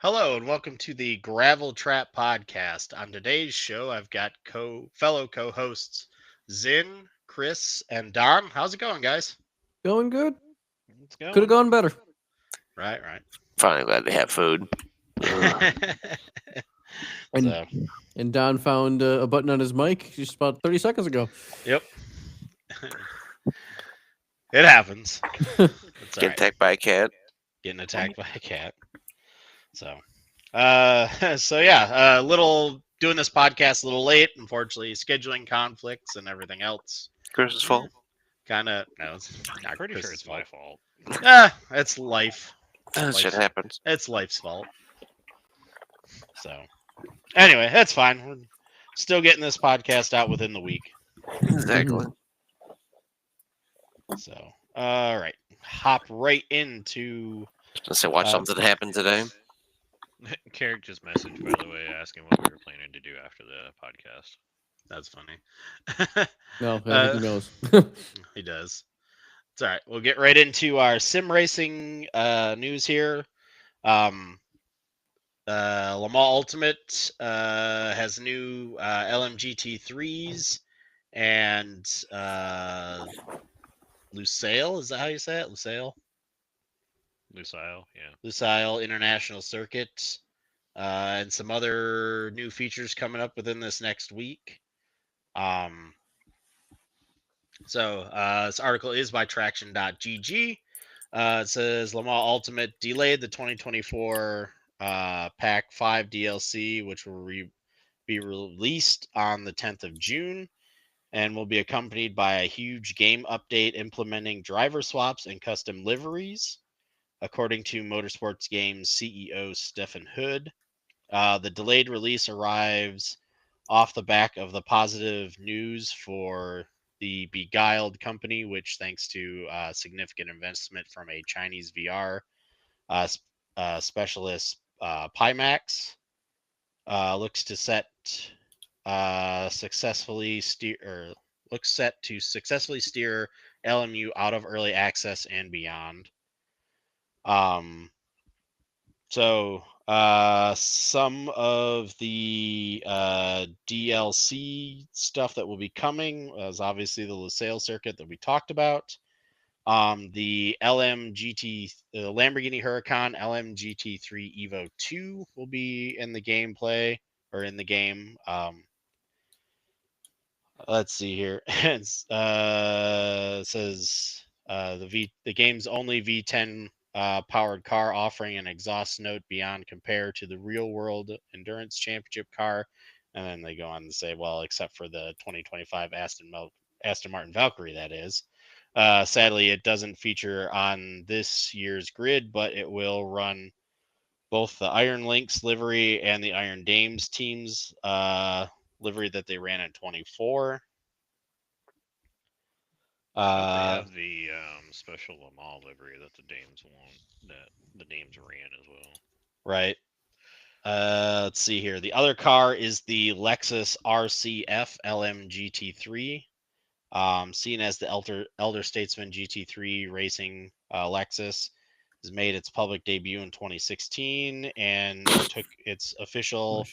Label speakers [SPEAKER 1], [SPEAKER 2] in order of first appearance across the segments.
[SPEAKER 1] Hello and welcome to the Gravel Trap Podcast. On today's show, I've got fellow co-hosts Zin, Chris, and Don. How's it going, guys?
[SPEAKER 2] Going good.
[SPEAKER 1] It's
[SPEAKER 2] Could have
[SPEAKER 1] going.
[SPEAKER 2] gone better.
[SPEAKER 1] Right.
[SPEAKER 3] Finally glad to have food.
[SPEAKER 2] And
[SPEAKER 1] So,
[SPEAKER 2] and Don found a button on his mic just about 30 seconds ago.
[SPEAKER 1] yep, it happens. It's all
[SPEAKER 3] Get
[SPEAKER 1] right.
[SPEAKER 3] attacked by a cat.
[SPEAKER 1] Getting attacked by a cat. So, so yeah, little doing this podcast a little late. Unfortunately, scheduling conflicts and everything else.
[SPEAKER 3] Chris's fault.
[SPEAKER 1] Kind of. No, it's not
[SPEAKER 4] Pretty sure
[SPEAKER 1] Chris's
[SPEAKER 4] it's my
[SPEAKER 1] fault.
[SPEAKER 4] fault.
[SPEAKER 1] It's life.
[SPEAKER 3] That shit happens.
[SPEAKER 1] It's life's fault. So, anyway, that's fine. We're still getting this podcast out within the week.
[SPEAKER 3] Exactly.
[SPEAKER 1] So, all right, hop right into.
[SPEAKER 3] Just say watch something that happened today.
[SPEAKER 4] Carrick just messaged, by the way, asking what we were planning to do after the podcast.
[SPEAKER 1] That's funny.
[SPEAKER 2] No, I think he knows.
[SPEAKER 1] He does. It's all right. We'll get right into our sim racing news here. Le Mans Ultimate has new LMGT3s and Lusail. Is that how you say it? Lusail?
[SPEAKER 4] Lusail, yeah.
[SPEAKER 1] Lusail International Circuit. And some other new features coming up within this next week. So this article is by Traction.gg. It says Le Mans Ultimate delayed the 2024 Pack 5 DLC, which will be released on the 10th of June and will be accompanied by a huge game update implementing driver swaps and custom liveries, according to Motorsports Games CEO Stefan Hood. The delayed release arrives off the back of the positive news for the Beguiled company, which, thanks to significant investment from a Chinese VR specialist, Pimax, looks to successfully steer LMU out of early access and beyond. Some of the DLC stuff that will be coming is obviously the Lusail circuit that we talked about. The Lamborghini Huracan LMGT3 Evo 2 will be in the gameplay or in the game. Let's see here. It says the game's only V10 powered car, offering an exhaust note beyond compare to the real world endurance championship car. And then they go on to say, well, except for the 2025 Aston Martin Valkyrie, that is. Sadly, it doesn't feature on this year's grid, but it will run both the Iron Lynx livery and the Iron Dames teams livery that they ran in 24.
[SPEAKER 4] They have the special Le Mans livery that the Dames ran as well.
[SPEAKER 1] Right. Let's see here. The other car is the Lexus RCF LMGT3. Seen as the Elder Statesman GT3 Racing, Lexus has made its public debut in 2016 and took its official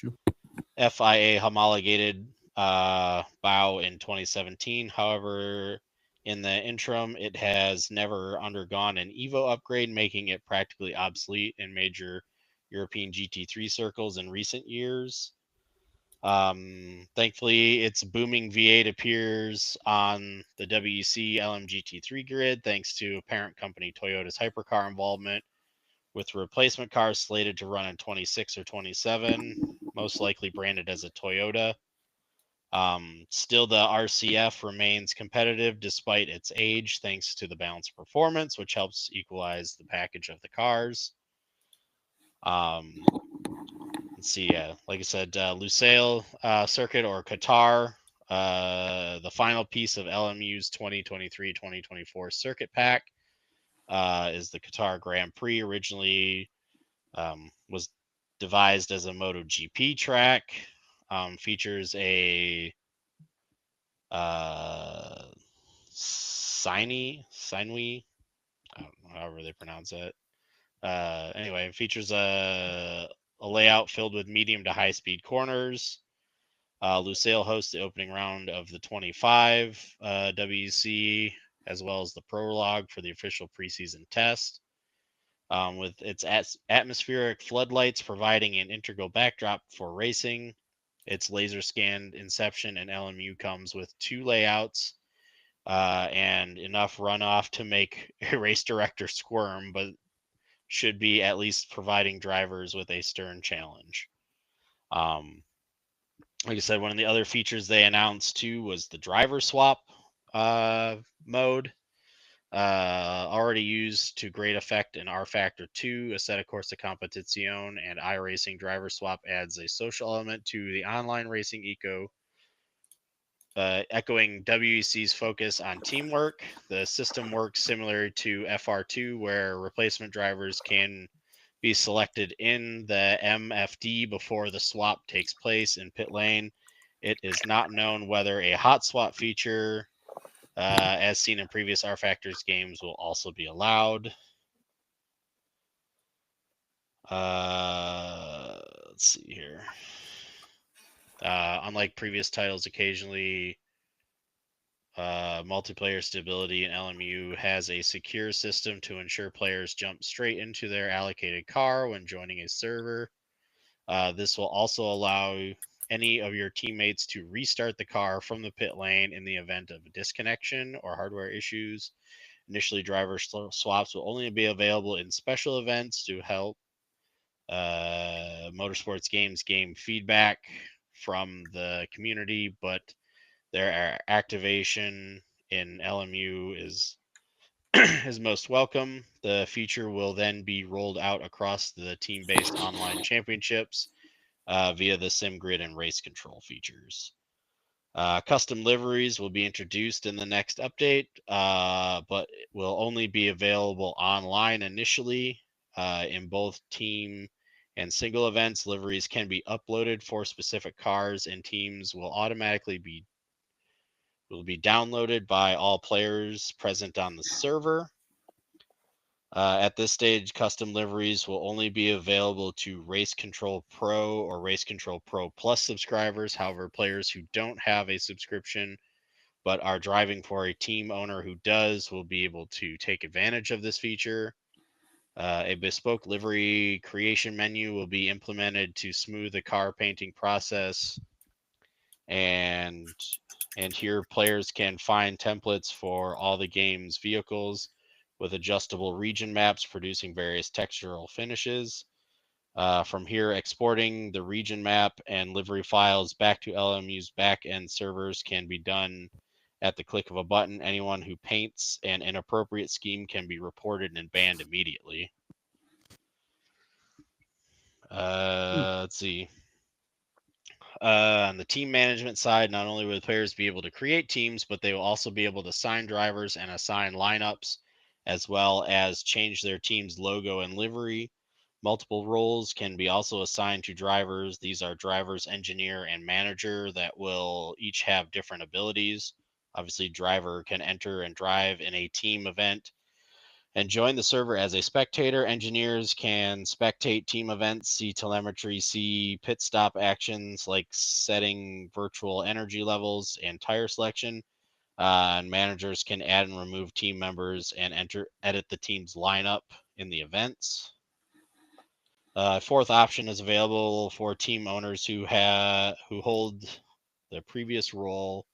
[SPEAKER 1] FIA homologated bow in 2017. However, in the interim, it has never undergone an Evo upgrade, making it practically obsolete in major European GT3 circles in recent years. Thankfully, its booming V8 appears on the WEC LMGT3 grid thanks to parent company Toyota's hypercar involvement, with replacement cars slated to run in 26 or 27, most likely branded as a Toyota. Still, the RCF remains competitive despite its age, thanks to the balanced performance, which helps equalize the package of the cars. Let's see, like I said, Lusail circuit or Qatar, the final piece of LMU's 2023-2024 circuit pack is the Qatar Grand Prix. Originally was devised as a MotoGP track. Features a Sinui, I don't know, however they pronounce it. Anyway, it features a a layout filled with medium to high speed corners. Lusail hosts the opening round of the 25 WEC, as well as the prologue for the official preseason test. With its atmospheric floodlights providing an integral backdrop for racing, its laser scanned Inception and LMU comes with 2 layouts and enough runoff to make a race director squirm, but should be at least providing drivers with a stern challenge. Like I said, one of the other features they announced too was the driver swap mode, already used to great effect in R Factor 2, Assetto Corsa Competizione, and iRacing. Driver swap adds a social element to the online racing echoing WEC's focus on teamwork. The system works similar to FR2, where replacement drivers can be selected in the MFD before the swap takes place in pit lane. It is not known whether a hot swap feature, as seen in previous R Factors games, will also be allowed. Let's see here. Unlike previous titles, occasionally multiplayer stability in LMU has a secure system to ensure players jump straight into their allocated car when joining a server. This will also allow any of your teammates to restart the car from the pit lane in the event of a disconnection or hardware issues. Initially, driver swaps will only be available in special events to help motorsports games gain feedback from the community, but their activation in LMU is is most welcome. The feature will then be rolled out across the team-based online championships via the SimGrid and race control features. Custom liveries will be introduced in the next update, but it will only be available online initially. In both team and single events, liveries can be uploaded for specific cars, and teams will automatically be downloaded by all players present on the server. At this stage, custom liveries will only be available to Race Control Pro or Race Control Pro Plus subscribers. However, players who don't have a subscription but are driving for a team owner who does will be able to take advantage of this feature. A bespoke livery creation menu will be implemented to smooth the car painting process, and here players can find templates for all the game's vehicles with adjustable region maps producing various textural finishes. From here, exporting the region map and livery files back to LMU's back-end servers can be done at the click of a button. Anyone who paints an inappropriate scheme can be reported and banned immediately. Let's see. On the team management side, not only will players be able to create teams, but they will also be able to assign drivers and assign lineups, as well as change their team's logo and livery. Multiple roles can be also assigned to drivers. These are drivers, engineer, and manager that will each have different abilities. Obviously, driver can enter and drive in a team event and join the server as a spectator. Engineers can spectate team events, see telemetry, see pit stop actions like setting virtual energy levels and tire selection. And managers can add and remove team members and edit the team's lineup in the events. Fourth option is available for team owners who hold the previous role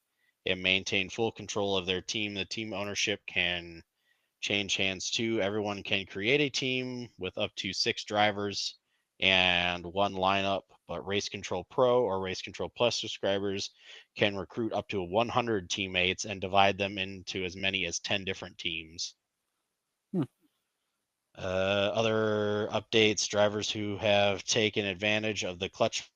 [SPEAKER 1] and maintain full control of their team. The team ownership can change hands too. Everyone can create a team with up to 6 drivers and 1 lineup, but Race Control Pro or Race Control Plus subscribers can recruit up to 100 teammates and divide them into as many as 10 different teams. Other updates: drivers who have taken advantage of the clutch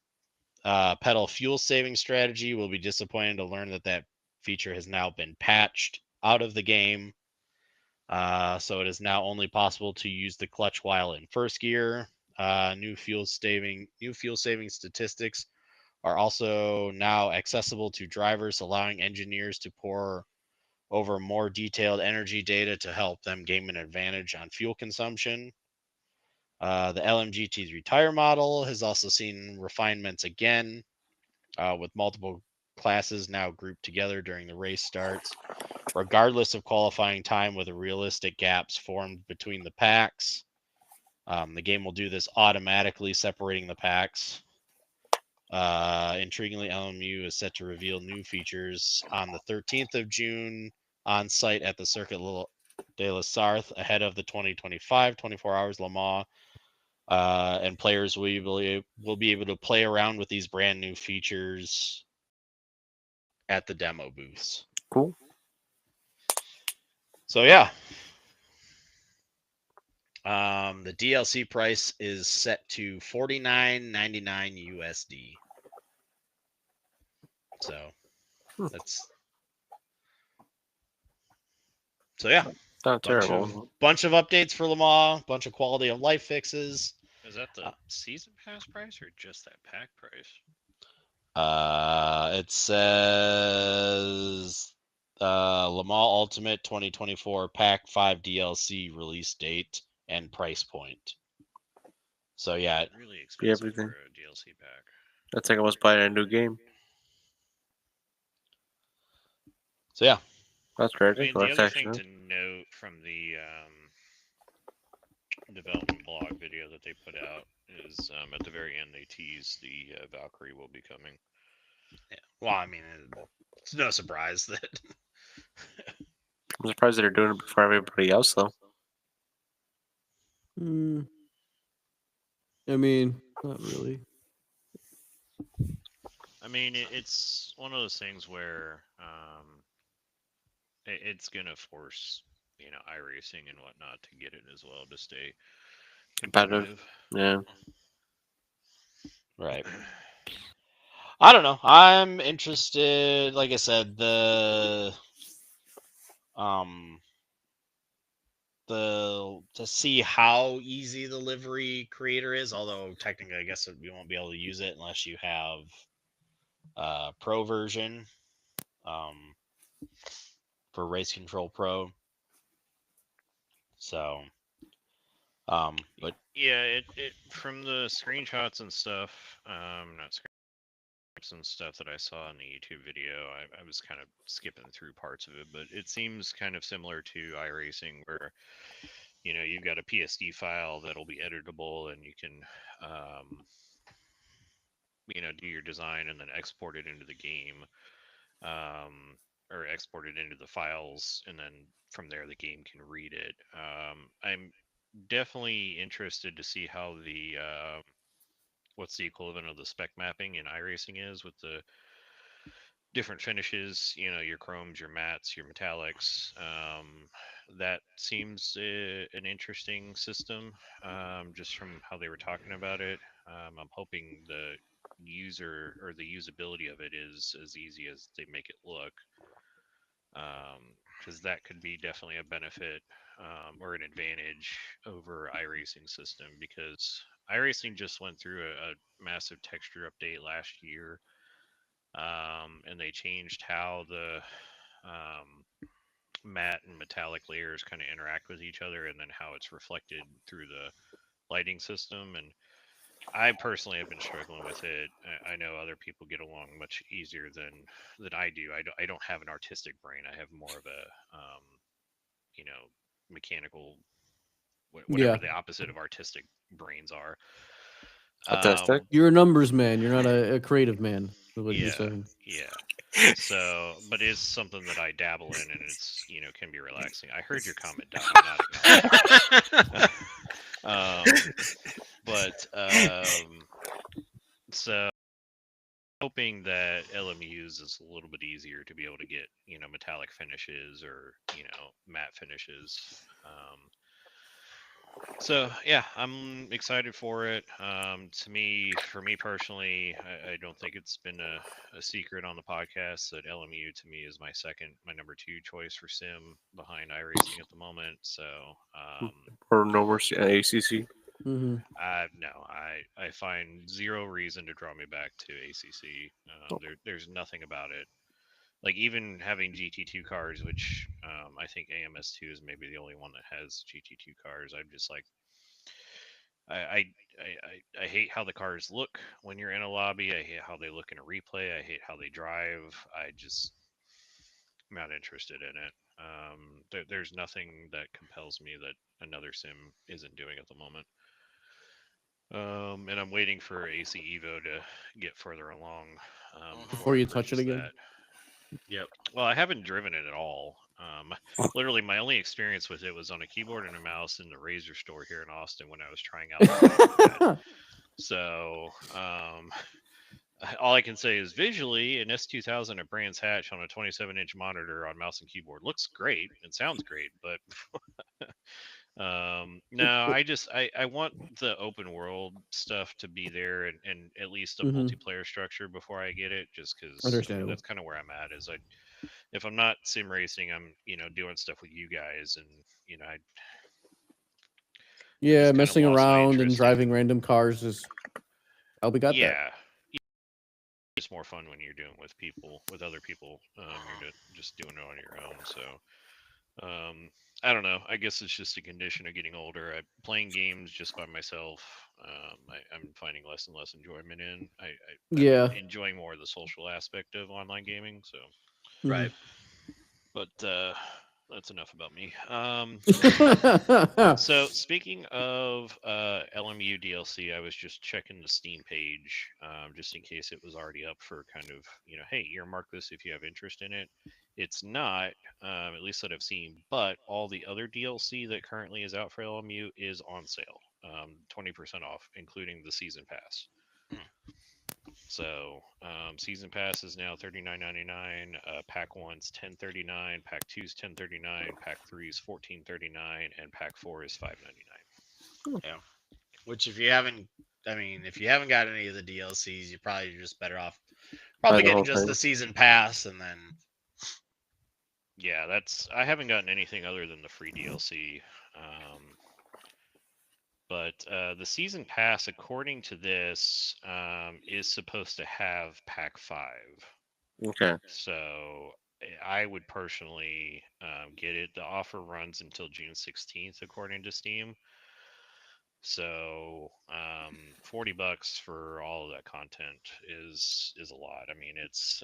[SPEAKER 1] pedal fuel saving strategy will be disappointed to learn that feature has now been patched out of the game. So it is now only possible to use the clutch while in first gear. New fuel saving statistics are also now accessible to drivers, allowing engineers to pour over more detailed energy data to help them gain an advantage on fuel consumption. The LMGT's Retire model has also seen refinements again, with multiple classes now grouped together during the race starts, regardless of qualifying time, with realistic gaps formed between the packs. The game will do this automatically, separating the packs. Intriguingly, LMU is set to reveal new features on the 13th of June on site at the Circuit de la Sarthe ahead of the 2025 24 Hours Le Mans. And players will be able to play around with these brand new features at the demo booths.
[SPEAKER 3] Cool.
[SPEAKER 1] So yeah, the DLC price is set to $49.99 USD. So yeah,
[SPEAKER 3] Not terrible.
[SPEAKER 1] bunch of updates for Le Mans, bunch of quality of life fixes.
[SPEAKER 4] Is that the season pass price or just that pack price?
[SPEAKER 1] It says Le Mans Ultimate 2024 Pack 5 DLC release date and price point. So yeah,
[SPEAKER 4] Really expensive
[SPEAKER 3] everything.
[SPEAKER 4] for a DLC pack.
[SPEAKER 3] That's like I was buying a new game.
[SPEAKER 1] so yeah,
[SPEAKER 3] That's
[SPEAKER 4] I
[SPEAKER 3] tragic.
[SPEAKER 4] mean, the
[SPEAKER 3] That's
[SPEAKER 4] other thing
[SPEAKER 3] actually.
[SPEAKER 4] to note from the development blog video that they put out is at the very end they tease the Valkyrie will be coming.
[SPEAKER 1] yeah. Well, I mean, it's no surprise that
[SPEAKER 3] I'm surprised that they're doing it before everybody else, though.
[SPEAKER 2] I mean, not really.
[SPEAKER 4] I mean, it's one of those things where it's gonna force iRacing and whatnot to get it as well to stay competitive.
[SPEAKER 3] Yeah.
[SPEAKER 1] right. I don't know. I'm interested. Like I said, to see how easy the livery creator is. Although technically, I guess you won't be able to use it unless you have pro version for Race Control Pro. So, but
[SPEAKER 4] yeah, it from the screenshots and stuff, not screenshots and stuff that I saw in the YouTube video, I was kind of skipping through parts of it, but it seems kind of similar to iRacing, where you've got a PSD file that'll be editable, and you can do your design and then export it into the game, or export it into the files, and then from there the game can read it. I'm definitely interested to see how the what's the equivalent of the spec mapping in iRacing is, with the different finishes, your chromes, your mattes, your metallics. That seems an interesting system, just from how they were talking about it. I'm hoping the user or the usability of it is as easy as they make it look, because that could be definitely a benefit, or an advantage over iRacing system, because iRacing just went through a massive texture update last year, and they changed how the matte and metallic layers kind of interact with each other, and then how it's reflected through the lighting system. And I personally have been struggling with it. I know other people get along much easier than I do. I don't have an artistic brain. I have more of a mechanical, whatever
[SPEAKER 2] Yeah.
[SPEAKER 4] the opposite of artistic brains are.
[SPEAKER 3] Fantastic.
[SPEAKER 2] You're a numbers man. You're not a creative man. Is what you're saying.
[SPEAKER 4] Yeah. So, but it's something that I dabble in, and it's can be relaxing. I heard your comment, Doug. I'm not ignoring it. So hoping that LMUs is a little bit easier to be able to get metallic finishes or matte finishes. So yeah, I'm excited for it. For me personally, I don't think it's been a secret on the podcast that LMU to me is my number 2 choice for sim behind iRacing at the moment. So
[SPEAKER 3] Or no worse, ACC.
[SPEAKER 2] Mm-hmm.
[SPEAKER 4] no, I find zero reason to draw me back to ACC. There's nothing about it. Like, even having GT2 cars, which I think AMS2 is maybe the only one that has GT2 cars. I'm just like, I hate how the cars look when you're in a lobby. I hate how they look in a replay. I hate how they drive. I'm not interested in it. There's nothing that compels me that another sim isn't doing at the moment. And I'm waiting for AC Evo to get further along
[SPEAKER 2] Before
[SPEAKER 4] I
[SPEAKER 2] you touch it
[SPEAKER 4] purchase
[SPEAKER 2] again?
[SPEAKER 4] that.
[SPEAKER 1] Yep.
[SPEAKER 4] Well, I haven't driven it at all. Literally, my only experience with it was on a keyboard and a mouse in the Razer store here in Austin when I was trying out the iPad. So, all I can say is visually, an S2000 at Brands Hatch on a 27-inch monitor on mouse and keyboard looks great. It sounds great, but no, I want the open world stuff to be there and at least a
[SPEAKER 2] Mhm.
[SPEAKER 4] multiplayer structure before I get it, just because
[SPEAKER 2] Understandable.
[SPEAKER 4] that's kind of where I'm at. Is if I'm not sim racing, I'm doing stuff with you guys, and I
[SPEAKER 2] Yeah,
[SPEAKER 4] just kinda
[SPEAKER 2] messing
[SPEAKER 4] lost my
[SPEAKER 2] around and
[SPEAKER 4] interest in
[SPEAKER 2] driving random cars is how we got that.
[SPEAKER 4] yeah. It's more fun when you're doing with other people. You're just doing it on your own. So I don't know. I guess it's just a condition of getting older. Playing games just by myself. I'm finding less and less enjoyment in.
[SPEAKER 2] Yeah.
[SPEAKER 4] I'm enjoying more of the social aspect of online gaming. So,
[SPEAKER 1] Right.
[SPEAKER 4] but that's enough about me.
[SPEAKER 2] Mhm.
[SPEAKER 4] So speaking of LMU DLC, I was just checking the Steam page, just in case it was already up for kind of, hey, earmark this if you have interest in it. It's not, at least that I've seen, but all the other DLC that currently is out for LMU is on sale, 20% off, including the season pass. So season pass is now $39.99. Pack 1's $10.39. Pack 2's $10.39. Pack 3's $14.39, and Pack 4 is $5.99.
[SPEAKER 1] Yeah. Which if you haven't got any of the DLCs, you're probably just better off probably
[SPEAKER 3] the
[SPEAKER 1] getting
[SPEAKER 3] whole
[SPEAKER 1] just
[SPEAKER 3] thing.
[SPEAKER 1] the season pass and then
[SPEAKER 4] Yeah, I haven't gotten anything other than the free DLC. But the season pass, according to this, is supposed to have Pack 5.
[SPEAKER 3] Okay.
[SPEAKER 4] So I would personally get it. The offer runs until June 16th, according to Steam. So $40 for all of that content is a lot. I mean, it's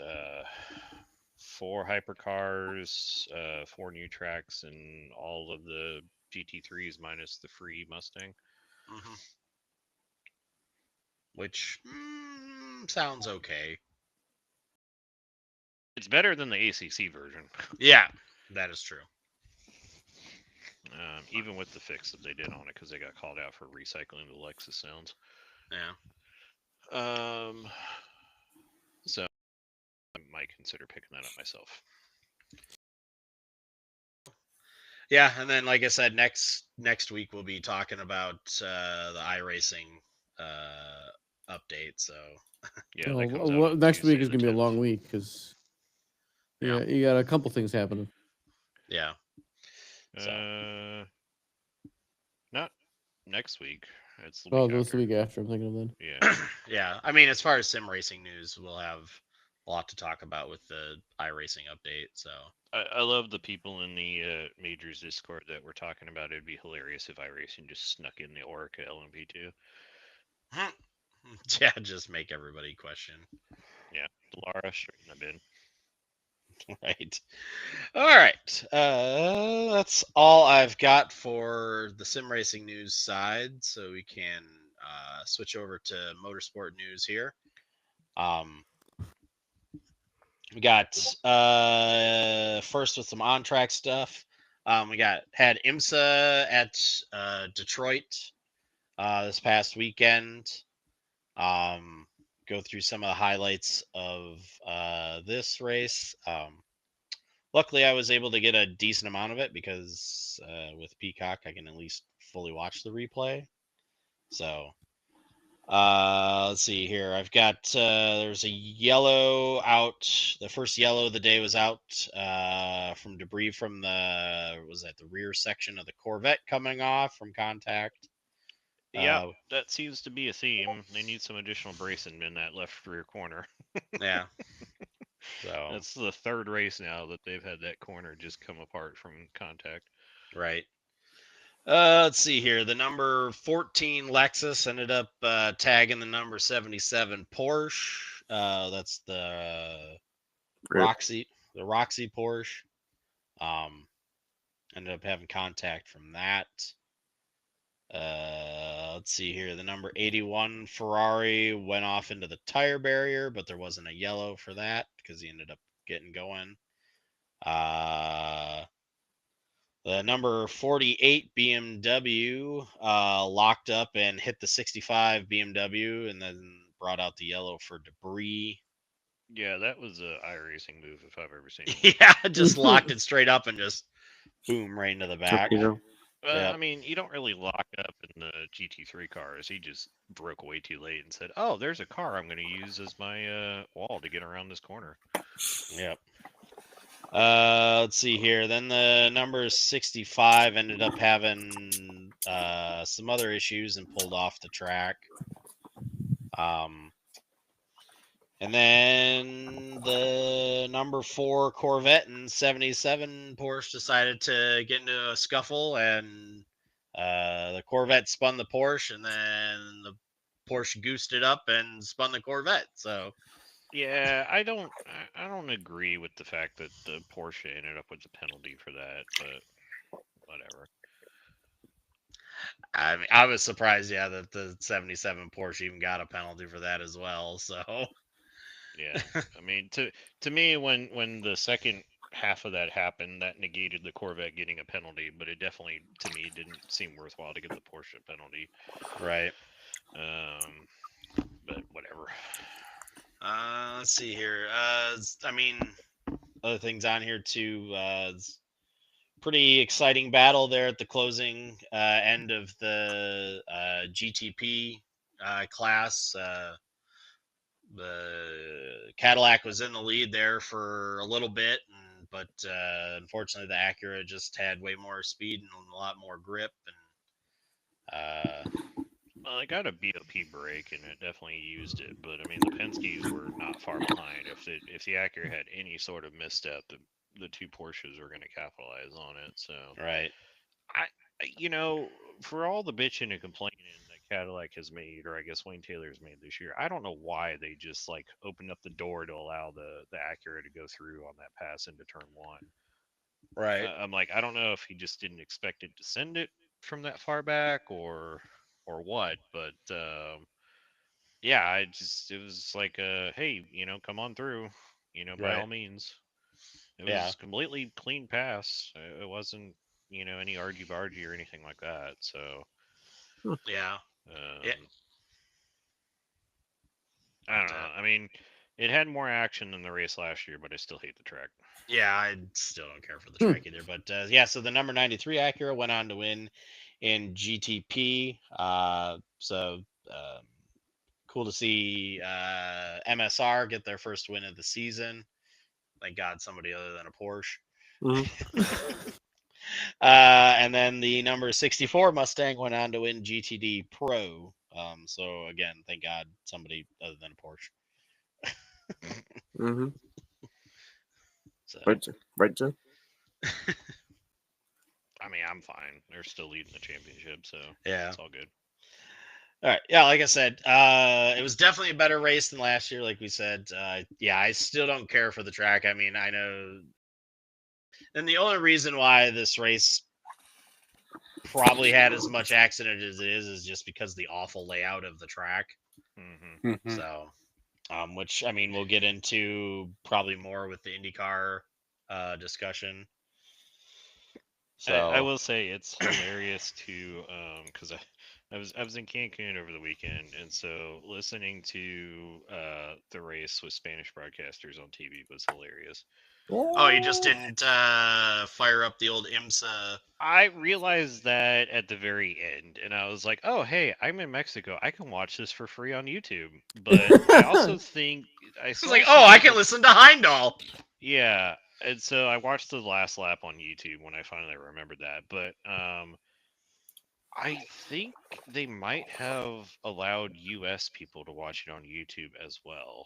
[SPEAKER 4] 4 hypercars, 4 new tracks, and all of the GT3s minus the free Mustang.
[SPEAKER 1] which sounds okay.
[SPEAKER 4] It's better than the ACC version.
[SPEAKER 1] Yeah, that is true.
[SPEAKER 4] Even with the fix that they did on it, because they got called out for recycling the Lexus sounds.
[SPEAKER 1] Yeah.
[SPEAKER 4] So I might consider picking that up myself.
[SPEAKER 1] Yeah, and then like I said, next week we'll be talking about the iRacing update. So
[SPEAKER 4] Yeah,
[SPEAKER 2] Well,
[SPEAKER 4] that comes out on
[SPEAKER 2] next week
[SPEAKER 4] Tuesday
[SPEAKER 2] is
[SPEAKER 4] the
[SPEAKER 2] gonna be a
[SPEAKER 4] 10th.
[SPEAKER 2] long week because
[SPEAKER 1] Yeah.
[SPEAKER 2] you got a couple things happening.
[SPEAKER 1] yeah, So.
[SPEAKER 4] Not next week. It's the
[SPEAKER 2] Oh,
[SPEAKER 4] week
[SPEAKER 2] that's the
[SPEAKER 4] after.
[SPEAKER 2] week after. I'm thinking of then.
[SPEAKER 4] Yeah.
[SPEAKER 1] yeah, I mean, as far as sim racing news, we'll have a lot to talk about with the iRacing update. So
[SPEAKER 4] I love the people in the Majors Discord that were talking about it. It'd be hilarious if iRacing just snuck in the Orica LMP2.
[SPEAKER 1] yeah, just make everybody question.
[SPEAKER 4] Yeah, Lara straight in the bin.
[SPEAKER 1] Right. All right. That's all I've got for the sim racing news side. So we can switch over to motorsport news here. We got first with some on track stuff. We had IMSA at Detroit this past weekend. Go through some of the highlights of this race. Luckily, I was able to get a decent amount of it because with Peacock, I can at least fully watch the replay. So let's see here. I've got there's a yellow out. The first yellow of the day was out from debris from the rear section of the Corvette coming off from contact.
[SPEAKER 4] Yeah, that seems to be a theme. They need some additional bracing in that left rear corner.
[SPEAKER 1] Yeah. So
[SPEAKER 4] That's the third race now that they've had that corner just come apart from contact.
[SPEAKER 1] right. Let's see here. The number 14 Lexus ended up tagging the number 77 Porsche. That's the
[SPEAKER 3] Rip.
[SPEAKER 1] Roxy Porsche. Ended up having contact from that. Let's see here. The number 81 Ferrari went off into the tire barrier, but there wasn't a yellow for that because he ended up getting going. The number 48 BMW locked up and hit the 65 BMW and then brought out the yellow for debris.
[SPEAKER 4] Yeah, that was a iRacing move if I've ever seen one.
[SPEAKER 1] Yeah, just locked it straight up and just boom right into the back.
[SPEAKER 3] Torpedo.
[SPEAKER 1] Yep.
[SPEAKER 4] I mean, you don't really lock up in the GT3 cars. He just broke away too late and said, "Oh, there's a car I'm going to use as my wall to get around this corner."
[SPEAKER 1] Yep. Let's see here. Then the number 65 ended up having some other issues and pulled off the track. And then the number 4 Corvette and 77 Porsche decided to get into a scuffle, and the Corvette spun the Porsche, and then the Porsche goosed it up and spun the Corvette. So
[SPEAKER 4] Yeah, I don't agree with the fact that the Porsche ended up with the penalty for that, but whatever.
[SPEAKER 1] I mean, I was surprised, yeah, that the 77 Porsche even got a penalty for that as well. So
[SPEAKER 4] Yeah, I mean, to me, when the second half of that happened, that negated the Corvette getting a penalty, but it definitely, to me, didn't seem worthwhile to get the Porsche penalty.
[SPEAKER 1] right.
[SPEAKER 4] But whatever.
[SPEAKER 1] Let's see here. I mean, other things on here too. Pretty exciting battle there at the closing end of the GTP class. The Cadillac was in the lead there for a little bit, but unfortunately, the Acura just had way more speed and a lot more grip. And
[SPEAKER 4] Well, it got a BOP break, and it definitely used it. But I mean, the Penske's were not far behind. If the Acura had any sort of misstep, the two Porsches were going to capitalize on it. So
[SPEAKER 1] right,
[SPEAKER 4] you know, for all the bitching and complaining that Cadillac has made, or I guess Wayne Taylor's made this year, I don't know why they just like opened up the door to allow the Acura to go through on that pass into turn one.
[SPEAKER 1] right.
[SPEAKER 4] I'm like, I don't know if he just didn't expect it to send it from that far back or what, but yeah, it was like, hey, come on through, by
[SPEAKER 1] Right.
[SPEAKER 4] all means. It
[SPEAKER 1] Yeah.
[SPEAKER 4] was completely clean pass. It wasn't, any argy-bargy or anything like that. So,
[SPEAKER 1] Yeah. Yeah.
[SPEAKER 4] I don't know. I mean, it had more action than the race last year, but I still hate the track.
[SPEAKER 1] Yeah, I still don't care for the track either. But yeah, so the number 93 Acura went on to win in GTP. So cool to see MSR get their first win of the season. Thank God somebody other than a Porsche. And then the number 64 Mustang went on to win GTD Pro. So again, thank God somebody other than a Porsche.
[SPEAKER 3] Mm-hmm.
[SPEAKER 1] So.
[SPEAKER 3] Right, Joe?
[SPEAKER 4] I mean, I'm fine. They're still leading the championship, so
[SPEAKER 1] yeah,
[SPEAKER 4] it's all good.
[SPEAKER 1] All right. Yeah, like I said, it was definitely a better race than last year, like we said. Yeah, I still don't care for the track. I mean, I know. And the only reason why this race probably had as much accident as it is just because the awful layout of the track.
[SPEAKER 4] Mm-hmm.
[SPEAKER 3] Mm-hmm.
[SPEAKER 1] So, which, I mean, we'll get into probably more with the IndyCar discussion. So
[SPEAKER 4] I will say it's hilarious to because I was in Cancun over the weekend, and so listening to the race with Spanish broadcasters on TV was hilarious.
[SPEAKER 1] Oh, you just didn't fire up the old IMSA.
[SPEAKER 4] I realized that at the very end, and I was like, "Oh, hey, I'm in Mexico. I can watch this for free on YouTube." But I also think I
[SPEAKER 1] It's
[SPEAKER 4] saw
[SPEAKER 1] like,
[SPEAKER 4] some
[SPEAKER 1] oh, I can
[SPEAKER 4] people-
[SPEAKER 1] listen to Heimdall.
[SPEAKER 4] Yeah, and so I watched the last lap on YouTube when I finally remembered that. But I think they might have allowed US people to watch it on YouTube as well.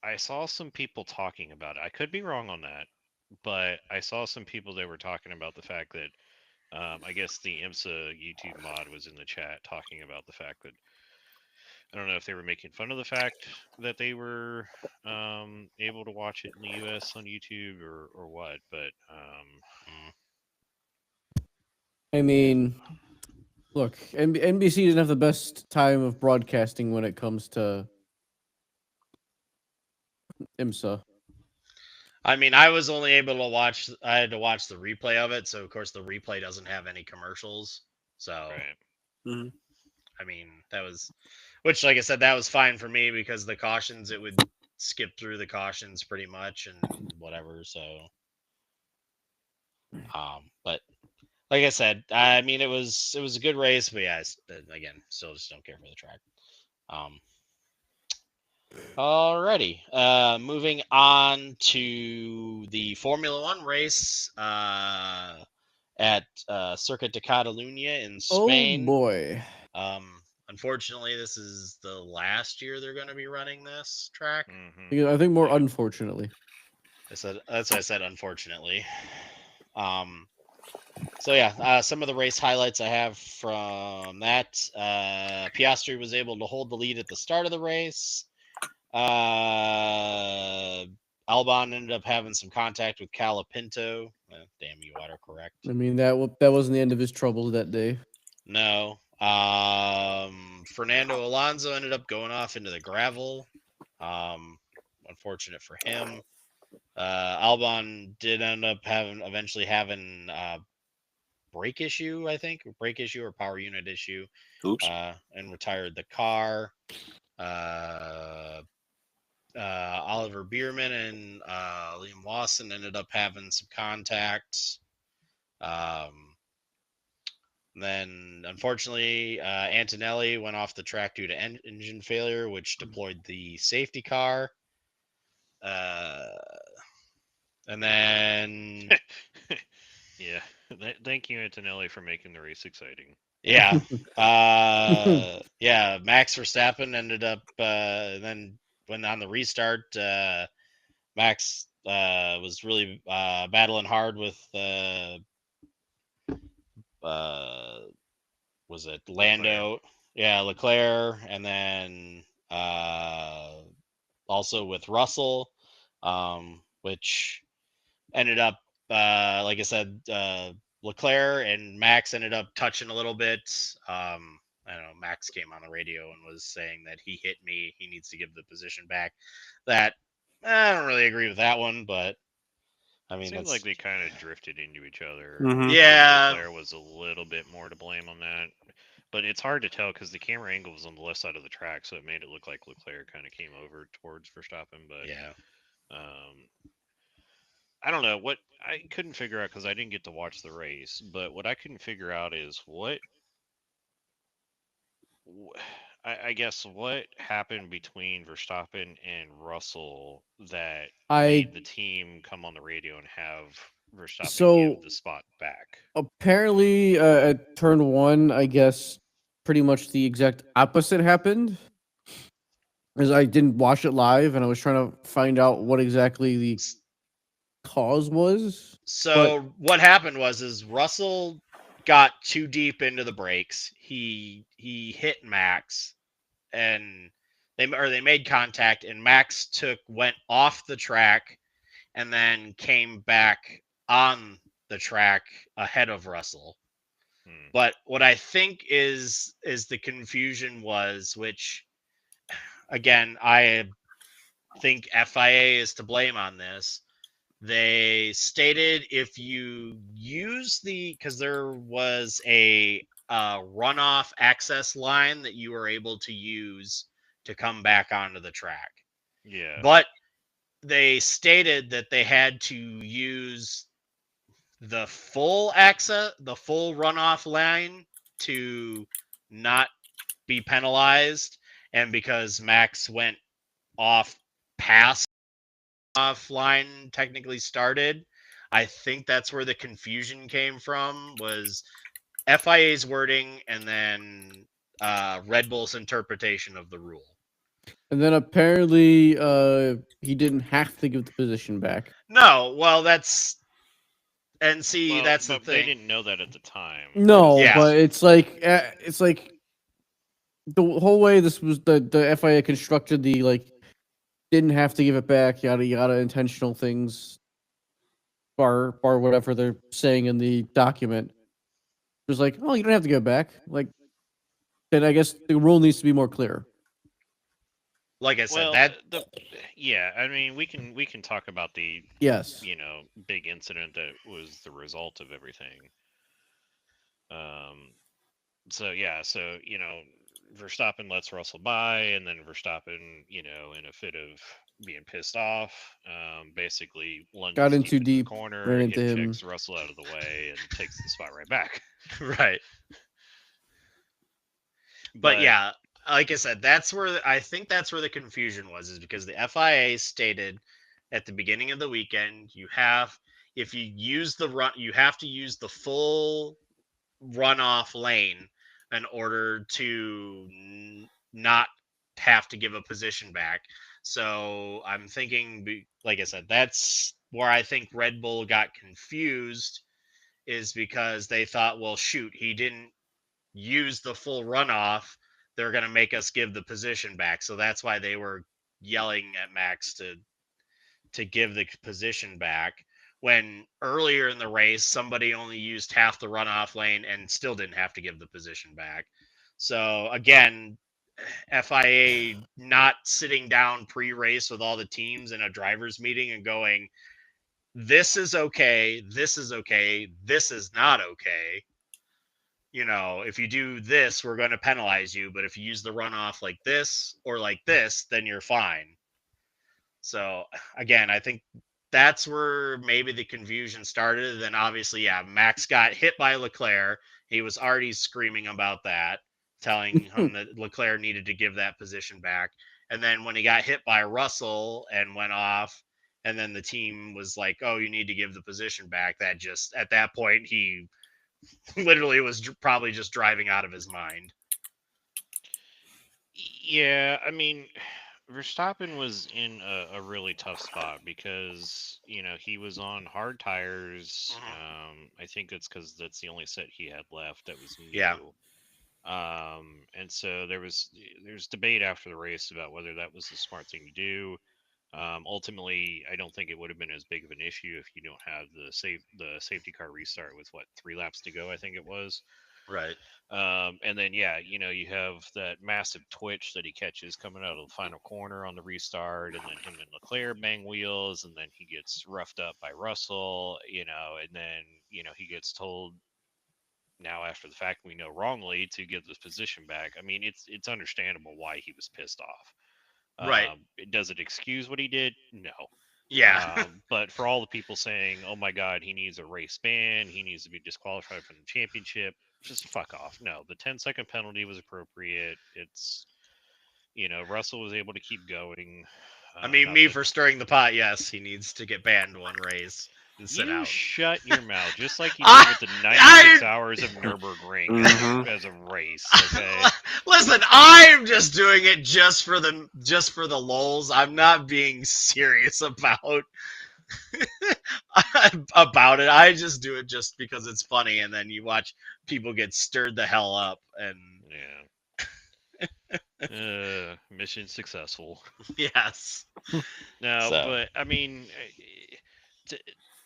[SPEAKER 4] I saw some people talking about it. I could be wrong on that, but I saw some people that were talking about the fact that I guess the IMSA YouTube mod was in the chat talking about the fact that I don't know if they were making fun of the fact that they were able to watch it in the U.S. on YouTube or what, but
[SPEAKER 2] I mean, look, NBC doesn't have the best time of broadcasting when it comes to IMSA.
[SPEAKER 1] I mean, I was only able to watch. I had to watch the replay of it, so of course the replay doesn't have any commercials. So
[SPEAKER 4] right.
[SPEAKER 3] Mhm.
[SPEAKER 1] I mean, that was, which, like I said, that was fine for me because the cautions, it would skip through the cautions pretty much and whatever. So, but like I said, I mean, it was a good race, but yeah, again, still just don't care for the track. Alrighty, moving on to the Formula One race at Circuit de Catalunya in Spain.
[SPEAKER 2] Oh boy.
[SPEAKER 1] Unfortunately, this is the last year they're going to be running this track.
[SPEAKER 4] Mhm.
[SPEAKER 2] I think more
[SPEAKER 4] Yeah.
[SPEAKER 2] unfortunately.
[SPEAKER 1] That's why I said unfortunately. So yeah, some of the race highlights I have from that. Piastri was able to hold the lead at the start of the race. Albon ended up having some contact with Calapinto. Damn, you autocorrect.
[SPEAKER 2] I mean, that wasn't the end of his troubles that day.
[SPEAKER 1] No. Fernando Alonso ended up going off into the gravel. Unfortunate for him. Albon did end up eventually having brake issue, I think, brake issue or power unit issue.
[SPEAKER 3] Oops.
[SPEAKER 1] And retired the car. Oliver Bierman and Liam Lawson ended up having some contacts. Then, unfortunately, Antonelli went off the track due to engine failure, which deployed the safety car. And then,
[SPEAKER 4] Yeah. Thank you, Antonelli, for making the race exciting.
[SPEAKER 1] yeah, yeah, Max Verstappen ended up then when on the restart, Max was really battling hard with was it Lando?
[SPEAKER 4] Leclerc.
[SPEAKER 1] Yeah, Leclerc, and then also with Russell, which ended up, like I said, Leclerc and Max ended up touching a little bit. I don't know. Max came on the radio and was saying that he hit me. He needs to give the position back. That I don't really agree with that one, but I mean,
[SPEAKER 4] Seems
[SPEAKER 1] that's
[SPEAKER 4] like they kind of drifted into each other.
[SPEAKER 3] Mhm.
[SPEAKER 1] yeah.
[SPEAKER 4] Leclerc was a little bit more to blame on that, but it's hard to tell because the camera angle was on the left side of the track, so it made it look like Leclerc kind of came over towards Verstappen. But
[SPEAKER 1] Yeah.
[SPEAKER 4] I don't know what I couldn't figure out because I didn't get to watch the race. But what I couldn't figure out is I guess what happened between Verstappen and Russell that made the team come on the radio and have Verstappen
[SPEAKER 2] So-
[SPEAKER 4] give the spot back.
[SPEAKER 2] Apparently, at turn one, I guess pretty much the exact opposite happened. Because I didn't watch it live, and I was trying to find out what exactly the cause was.
[SPEAKER 1] So what happened was Russell got too deep into the brakes. He hit Max, and they made contact, and Max went off the track, and then came back on the track ahead of Russell. But what I think is the confusion was, which again I think FIA is to blame on this. They stated if you use because there was a runoff access line that you were able to use to come back onto the track.
[SPEAKER 4] Yeah.
[SPEAKER 1] But they stated that they had to use the full runoff line to not be penalized. And because Max went off past line technically started, I think that's where the confusion came from, was FIA's wording and then Red Bull's interpretation of the rule.
[SPEAKER 2] And then apparently, he didn't have to give the position back.
[SPEAKER 1] No, well, that's And see,
[SPEAKER 4] Well,
[SPEAKER 1] that's the
[SPEAKER 4] but they
[SPEAKER 1] thing.
[SPEAKER 4] didn't know that at the time.
[SPEAKER 2] No,
[SPEAKER 1] Yeah.
[SPEAKER 2] but it's like the whole way this was the FIA constructed the like didn't have to give it back, yada yada, intentional things, bar whatever they're saying in the document. It was like, oh, you don't have to give it back. Like, then I guess the rule needs to be more clear.
[SPEAKER 1] Like I said,
[SPEAKER 4] Well,
[SPEAKER 1] that
[SPEAKER 4] yeah, I mean, we can talk about the
[SPEAKER 2] Yes.
[SPEAKER 4] big incident that was the result of everything. So yeah, so Verstappen lets Russell by, and then Verstappen, in a fit of being pissed off, basically
[SPEAKER 2] Got
[SPEAKER 4] lunges
[SPEAKER 2] in
[SPEAKER 4] deep
[SPEAKER 2] too
[SPEAKER 4] into the
[SPEAKER 2] deep,
[SPEAKER 4] corner,
[SPEAKER 2] ran into
[SPEAKER 4] hip
[SPEAKER 2] him.
[SPEAKER 4] checks Russell out of the way, and takes the spot right back.
[SPEAKER 1] right. But yeah, like I said, I think that's where the confusion was, is because the FIA stated at the beginning of the weekend, if you use the run, you have to use the full runoff lane in order to not have to give a position back. So I'm thinking, like I said, that's where I think Red Bull got confused, is because they thought, well, shoot, he didn't use the full runoff. They're going to make us give the position back. So that's why they were yelling at Max to give the position back, when earlier in the race somebody only used half the runoff lane and still didn't have to give the position back. So again, FIA not sitting down pre-race with all the teams in a drivers meeting and going, this is okay, this is okay, this is not okay. If you do this, we're going to penalize you, but if you use the runoff like this or like this, then you're fine. So again, I think that's where maybe the confusion started. Then obviously, yeah, Max got hit by Leclerc. He was already screaming about that, telling him that Leclerc needed to give that position back. And then when he got hit by Russell and went off, and then the team was like, "Oh, you need to give the position back." That just at that point, he literally was probably just driving out of his mind.
[SPEAKER 4] Yeah, I mean, Verstappen was in a really tough spot because he was on hard tires. I think it's because that's the only set he had left that was new.
[SPEAKER 1] Yeah.
[SPEAKER 4] And so there's debate after the race about whether that was the smart thing to do. Ultimately, I don't think it would have been as big of an issue if you don't have the safety car restart with 3 laps to go, I think it was.
[SPEAKER 1] Right.
[SPEAKER 4] And then you have that massive twitch that he catches coming out of the final corner on the restart, and then him and Leclerc bang wheels, and then he gets roughed up by Russell, and then he gets told, now after the fact we know wrongly, to give this position back. I mean, it's understandable why he was pissed off.
[SPEAKER 1] Right.
[SPEAKER 4] Does it excuse what he did? No.
[SPEAKER 1] Yeah.
[SPEAKER 4] But for all the people saying, "Oh my God, he needs a race ban, he needs to be disqualified from the championship," just fuck off. No, the 10-second penalty was appropriate. It's Russell was able to keep going.
[SPEAKER 1] I mean,
[SPEAKER 4] Not
[SPEAKER 1] me
[SPEAKER 4] that
[SPEAKER 1] for stirring the pot, yes, he needs to get banned one race and sit
[SPEAKER 4] you
[SPEAKER 1] out.
[SPEAKER 4] shut your mouth, just like you did with the 96 hours of Nürburgring as a race. Okay.
[SPEAKER 1] Listen, I'm just doing it just for the lulz. I'm not being serious about about it. I just do it just because it's funny, and then you watch people get stirred the hell up, and
[SPEAKER 4] Mission successful.
[SPEAKER 1] yes.
[SPEAKER 4] No,
[SPEAKER 1] So
[SPEAKER 4] but I mean,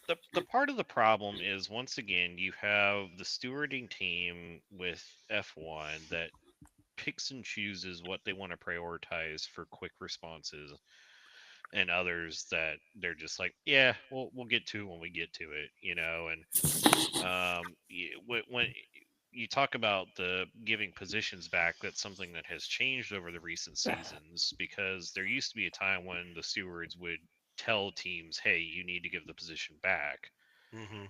[SPEAKER 4] the part of the problem is, once again, you have the stewarding team with F1 that picks and chooses what they want to prioritize for quick responses, and others that they're just like, yeah, we'll get to it when we get to it, And when you talk about the giving positions back, that's something that has changed over the recent seasons, because there used to be a time when the stewards would tell teams, hey, you need to give the position back.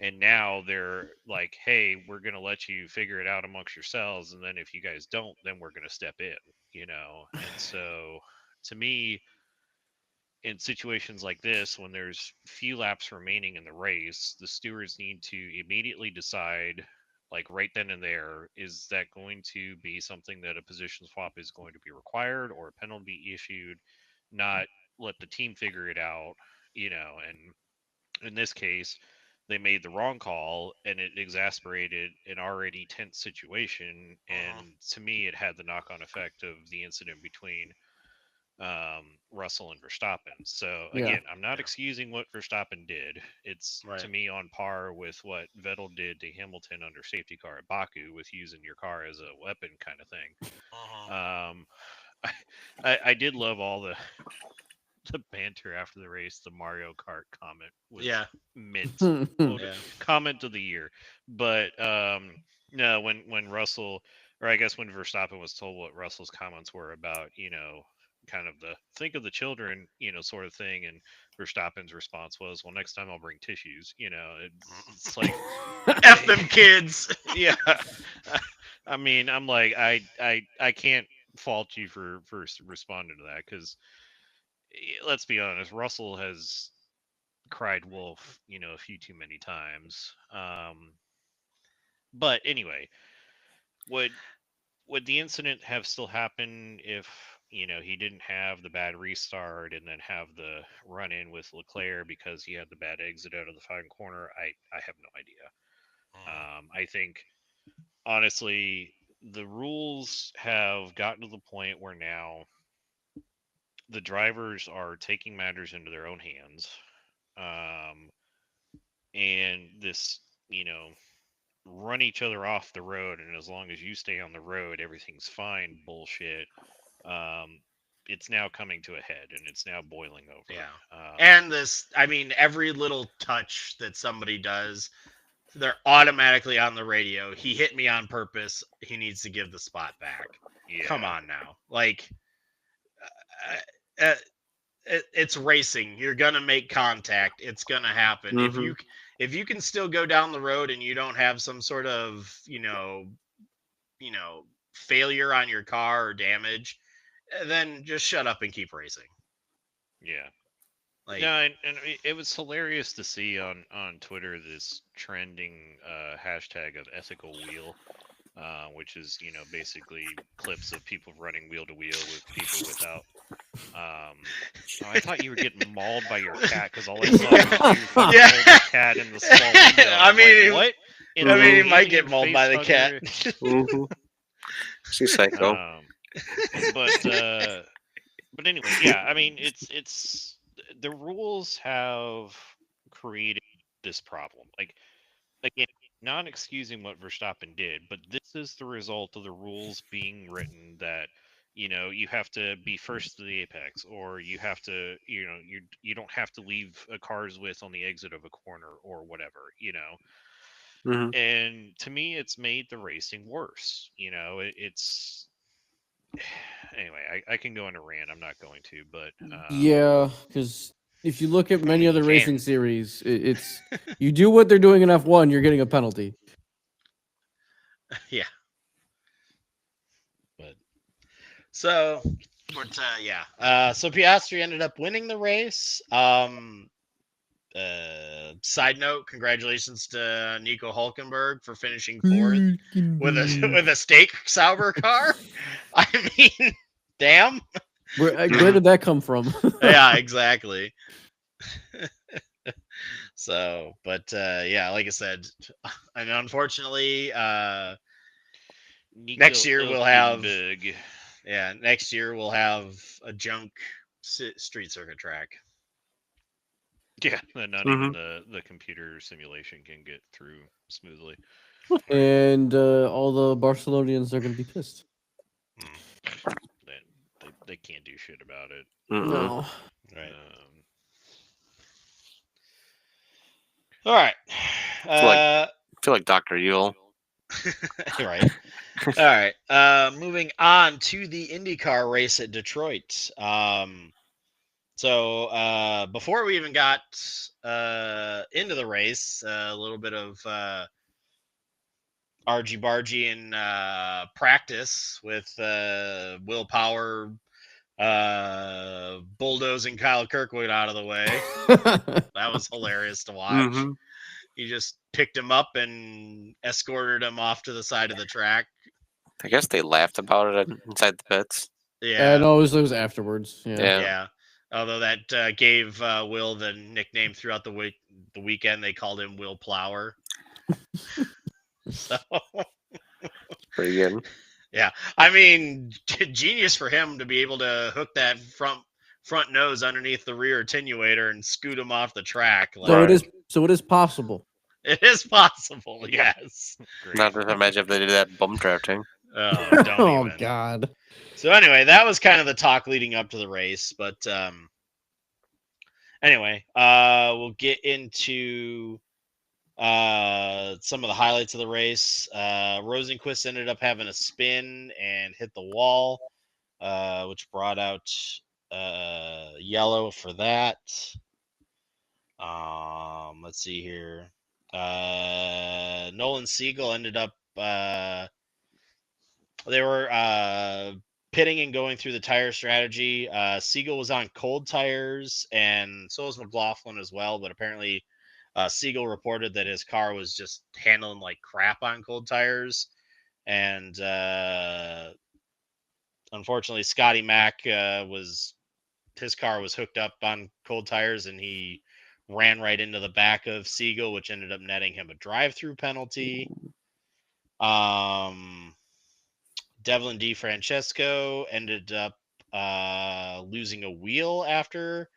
[SPEAKER 4] And now they're like, hey, we're going to let you figure it out amongst yourselves. And then if you guys don't, then we're going to step in. And so to me, in situations like this, when there's few laps remaining in the race, the stewards need to immediately decide, like right then and there, is that going to be something that a position swap is going to be required or a penalty issued, not let the team figure it out, And in this case, they made the wrong call, and it exasperated an already tense situation. And to me, it had the knock-on effect of the incident between Russell and Verstappen. So
[SPEAKER 2] Yeah.
[SPEAKER 4] again, I'm not excusing what Verstappen did. It's to
[SPEAKER 1] Right.
[SPEAKER 4] me on par with what Vettel did to Hamilton under safety car at Baku, with using your car as a weapon kind of thing. I did love all the banter after the race. The Mario Kart comment was
[SPEAKER 1] Yeah.
[SPEAKER 4] mint.
[SPEAKER 1] Yeah.
[SPEAKER 4] Comment of the year. But no, when Russell, or I guess when Verstappen was told what Russell's comments were about, kind of the think of the children, sort of thing, and Verstappen's response was, well, next time I'll bring tissues. It's like
[SPEAKER 1] F them kids.
[SPEAKER 4] yeah. I mean, I'm like, I can't fault you for responding to that, because let's be honest, Russell has cried wolf, a few too many times. But anyway, would the incident have still happened if he didn't have the bad restart and then have the run in with Leclerc because he had the bad exit out of the final corner? I have no idea. I think honestly, the rules have gotten to the point where now the drivers are taking matters into their own hands. And this, run each other off the road, and as long as you stay on the road, everything's fine bullshit. It's now coming to a head, and it's now boiling over.
[SPEAKER 1] Yeah. And this, I mean, every little touch that somebody does, they're automatically on the radio. He hit me on purpose. He needs to give the spot back.
[SPEAKER 4] Yeah.
[SPEAKER 1] Come on now. Like, it's racing. You're gonna make contact. It's gonna happen. If you can still go down the road and you don't have some sort of failure on your car or damage, then just shut up and keep racing.
[SPEAKER 4] Yeah.
[SPEAKER 1] Like,
[SPEAKER 4] Yeah, and it was hilarious to see on Twitter this trending hashtag of ethical wheel, which is basically clips of people running wheel to wheel with people without. I thought you were getting mauled by your cat, because all I saw was you fucking
[SPEAKER 1] Yeah.
[SPEAKER 4] hold the cat in the small window.
[SPEAKER 1] I
[SPEAKER 4] I'm
[SPEAKER 1] mean,
[SPEAKER 4] like, what?
[SPEAKER 1] I mean, he might
[SPEAKER 4] Alien
[SPEAKER 1] get mauled by the cat.
[SPEAKER 3] She's psycho.
[SPEAKER 4] But anyway, yeah. I mean, it's the rules have created this problem. Like, again, not excusing what Verstappen did, but this is the result of the rules being written that you have to be first to the apex, or you have to you don't have to leave a car's width on the exit of a corner or whatever. And to me, it's made the racing worse. It's anyway. I can go on a rant. I'm not going to, but
[SPEAKER 2] Yeah, because if you look at many
[SPEAKER 1] You
[SPEAKER 2] other
[SPEAKER 1] can't.
[SPEAKER 2] racing series, it's you do what they're doing in F1, you're getting a penalty.
[SPEAKER 1] Yeah. But so so Piastri ended up winning the race. Side note, congratulations to Nico Hulkenberg for finishing fourth with a steak Sauber car. I mean, damn.
[SPEAKER 2] Where did that come from?
[SPEAKER 1] Yeah, exactly. So, but yeah, like I said, and unfortunately, next year we'll have next year we'll have a junk street circuit track.
[SPEAKER 4] Yeah, not even the computer simulation can get through smoothly.
[SPEAKER 2] And all the Barcelonians are going to be pissed.
[SPEAKER 4] They can't do shit about it.
[SPEAKER 2] No.
[SPEAKER 1] Right. All right.
[SPEAKER 3] I feel like Dr. Yule.
[SPEAKER 1] Right. All right. Moving on to the IndyCar race at Detroit. So before we even got into the race, a little bit of argy-bargy in practice with Will Power bulldozing Kyle Kirkwood out of the way. That was hilarious to watch. He just picked him up and escorted him off to the side of the track.
[SPEAKER 3] I guess they laughed about it inside the pits.
[SPEAKER 1] Yeah.
[SPEAKER 2] No, it was afterwards.
[SPEAKER 1] Yeah. Although that gave Will the nickname throughout the weekend. They called him Will Plower. So
[SPEAKER 3] Pretty good.
[SPEAKER 1] yeah, I mean, genius for him to be able to hook that front nose underneath the rear attenuator and scoot him off the track. Like,
[SPEAKER 2] So it is possible.
[SPEAKER 1] it is possible. Yes.
[SPEAKER 4] Great.
[SPEAKER 3] Not just imagine if they did that bum drafting.
[SPEAKER 1] Oh, don't
[SPEAKER 2] Oh
[SPEAKER 1] even.
[SPEAKER 2] God.
[SPEAKER 1] So anyway, that was kind of the talk leading up to the race, but anyway, we'll get into some of the highlights of the race. Rosenquist ended up having a spin and hit the wall, which brought out yellow for that. Let's see here. Nolan Siegel ended up they were pitting and going through the tire strategy. Siegel was on cold tires, and so was McLaughlin as well. But apparently, Siegel reported that his car was just handling like crap on cold tires, and unfortunately, Scotty Mack his car was hooked up on cold tires, and he ran right into the back of Siegel, which ended up netting him a drive-through penalty. Devlin DeFrancesco ended up losing a wheel after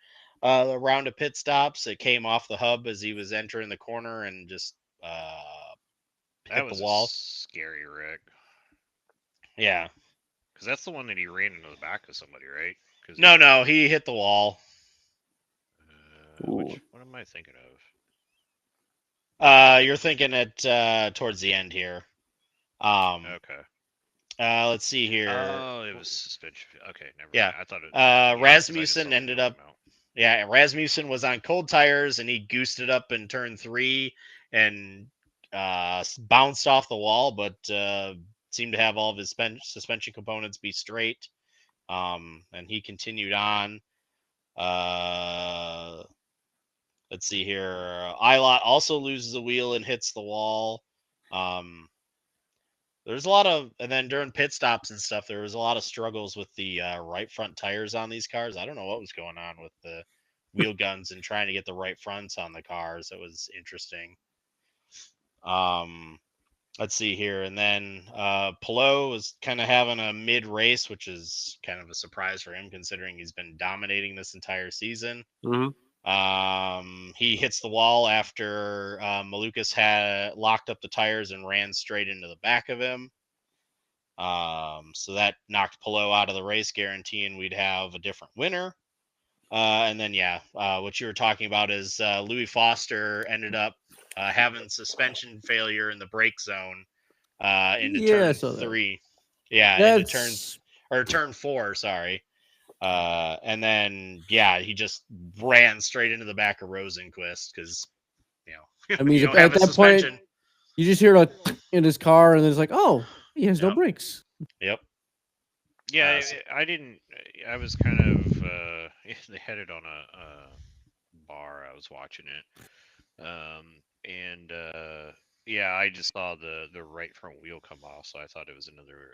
[SPEAKER 1] a round of pit stops. It came off the hub as he was entering the corner and just
[SPEAKER 4] That
[SPEAKER 1] hit
[SPEAKER 4] was
[SPEAKER 1] the wall.
[SPEAKER 4] a scary wreck.
[SPEAKER 1] Yeah.
[SPEAKER 4] Because that's the one that he ran into the back of somebody, right?
[SPEAKER 1] No, he hit the wall.
[SPEAKER 3] Ooh.
[SPEAKER 4] What am I thinking of?
[SPEAKER 1] You're thinking it towards the end here.
[SPEAKER 4] Okay.
[SPEAKER 1] Let's see here.
[SPEAKER 4] Oh, it was suspension. Okay, never
[SPEAKER 1] Yeah.
[SPEAKER 4] mind. I thought it. Yeah, 'cause I just
[SPEAKER 1] Rasmussen
[SPEAKER 4] saw the
[SPEAKER 1] ended
[SPEAKER 4] wheel
[SPEAKER 1] up.
[SPEAKER 4] come out.
[SPEAKER 1] Yeah, Rasmussen was on cold tires and he goosed it up in turn 3 and bounced off the wall, but seemed to have all of his suspension components be straight. And he continued on. Let's see here. Ilott also loses a wheel and hits the wall. There's a lot of, and then during pit stops and stuff, there was a lot of struggles with the right front tires on these cars. I don't know what was going on with the wheel guns and trying to get the right fronts on the cars. It was interesting. Let's see here. And then Palou was kind of having a mid race, which is kind of a surprise for him considering he's been dominating this entire season.
[SPEAKER 3] Mm-hmm.
[SPEAKER 1] He hits the wall after Malukas had locked up the tires and ran straight into the back of him. So that knocked Palou out of the race, guaranteeing we'd have a different winner. And then, what you were talking about is Louis Foster ended up having suspension failure in the brake zone into turn 3. Yeah, into turn 4, sorry. And then, he just ran straight into the back of Rosenquist because,
[SPEAKER 2] I mean,
[SPEAKER 1] you don't
[SPEAKER 2] at
[SPEAKER 1] have a
[SPEAKER 2] that
[SPEAKER 1] suspension.
[SPEAKER 2] point, you just hear like in his car, and then it's like, oh, he has no
[SPEAKER 1] Yep.
[SPEAKER 2] brakes.
[SPEAKER 1] Yep.
[SPEAKER 4] Yeah, I didn't. I was kind of. They had it on a bar. I was watching it, and I just saw the right front wheel come off, so I thought it was another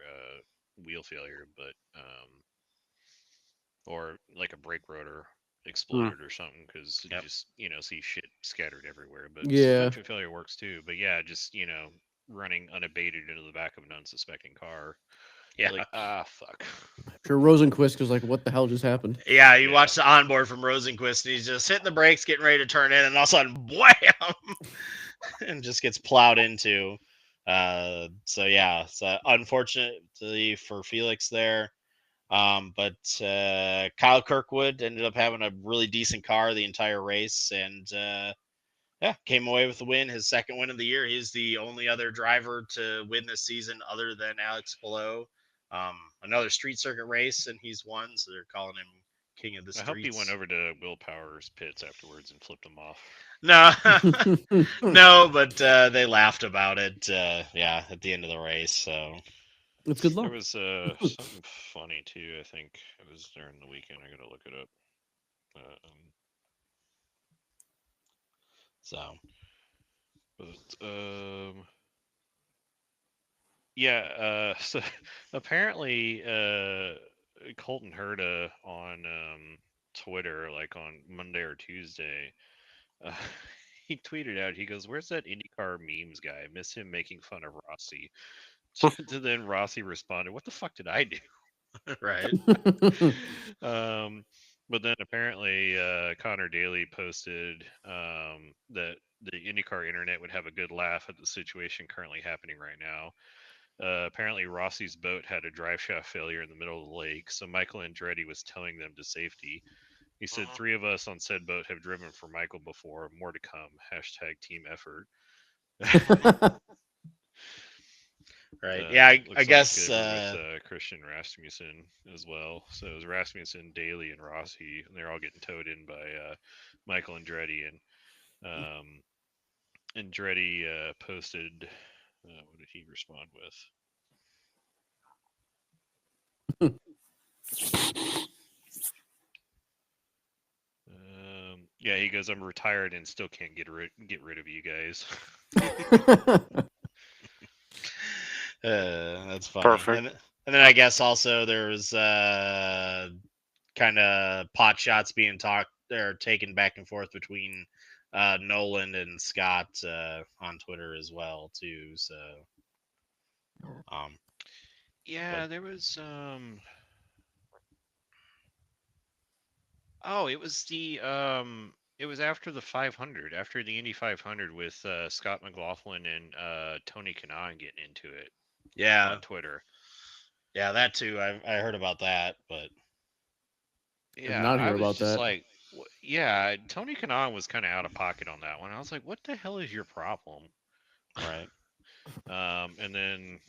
[SPEAKER 4] wheel failure, but or like a brake rotor exploded or something, because you just see shit scattered everywhere. But suspension failure works too. But just running unabated into the back of an unsuspecting car.
[SPEAKER 1] Yeah.
[SPEAKER 4] Like, fuck.
[SPEAKER 2] Sure, Rosenquist was like, what the hell just happened?
[SPEAKER 1] Yeah, you watch the onboard from Rosenquist, and he's just hitting the brakes, getting ready to turn in, and all of a sudden, wham! And just gets plowed into. So unfortunately for Felix there. But Kyle Kirkwood ended up having a really decent car the entire race, and came away with the win, his second win of the year. He's the only other driver to win this season other than Alex Palou. Another street circuit race, and he's won, so they're calling him King of the Streets.
[SPEAKER 4] I hope he went over to Will Power's pits afterwards and flipped him off.
[SPEAKER 1] No, no, but they laughed about it. At the end of the race. So
[SPEAKER 2] it's good luck.
[SPEAKER 4] There was something funny too. I think it was during the weekend. I gotta look it up. So apparently Colton Herta on Twitter, like on Monday or Tuesday. Uh, he tweeted out, he goes, "Where's that IndyCar memes guy? I miss him making fun of Rossi." To then Rossi responded, "What the fuck did I do?"
[SPEAKER 1] Right.
[SPEAKER 4] But then apparently Connor Daly posted that the IndyCar internet would have a good laugh at the situation currently happening right now. Apparently, Rossi's boat had a drive shaft failure in the middle of the lake, so Michael Andretti was towing them to safety. He said,
[SPEAKER 1] Mhm.
[SPEAKER 4] 3 of us on said boat have driven for Michael before. More to come. Hashtag team effort.
[SPEAKER 1] Right. Yeah, I
[SPEAKER 4] Looks like
[SPEAKER 1] guess
[SPEAKER 4] they were with Christian Rasmussen as well. So it was Rasmussen, Daly, and Rossi, and they're all getting towed in by Michael Andretti. And Andretti posted, what did he respond with? Yeah, he goes, "I'm retired and still can't get rid of you guys."
[SPEAKER 1] that's funny.
[SPEAKER 3] Perfect.
[SPEAKER 1] And then I guess also there's kind of pot shots being talked or taken back and forth between Nolan and Scott on Twitter as well too. So
[SPEAKER 4] Yeah, there was oh, it was after the 500, after the Indy 500 with Scott McLaughlin and Tony Kanaan getting into it
[SPEAKER 1] yeah,
[SPEAKER 4] on Twitter.
[SPEAKER 1] yeah, that too. I heard about that, but
[SPEAKER 2] Did
[SPEAKER 4] Yeah,
[SPEAKER 2] not
[SPEAKER 4] I
[SPEAKER 2] hear
[SPEAKER 4] was
[SPEAKER 2] about
[SPEAKER 4] just
[SPEAKER 2] that.
[SPEAKER 4] like, yeah, Tony Kanaan was kind of out of pocket on that one. I was like, what the hell is your problem?
[SPEAKER 1] right.
[SPEAKER 4] And then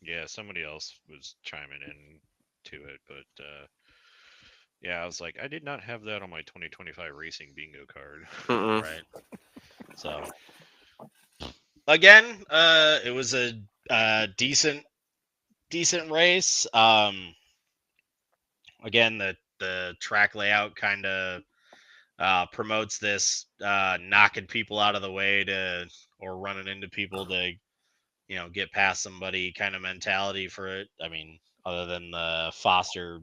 [SPEAKER 4] yeah, somebody else was chiming in to it, but yeah, I was like, I did not have that on my 2025 racing bingo card.
[SPEAKER 3] Mm-mm.
[SPEAKER 1] Right. So again, it was a decent race. Again, the track layout kind of promotes this knocking people out of the way to or running into people to get past somebody kind of mentality for it. I mean, other than the Foster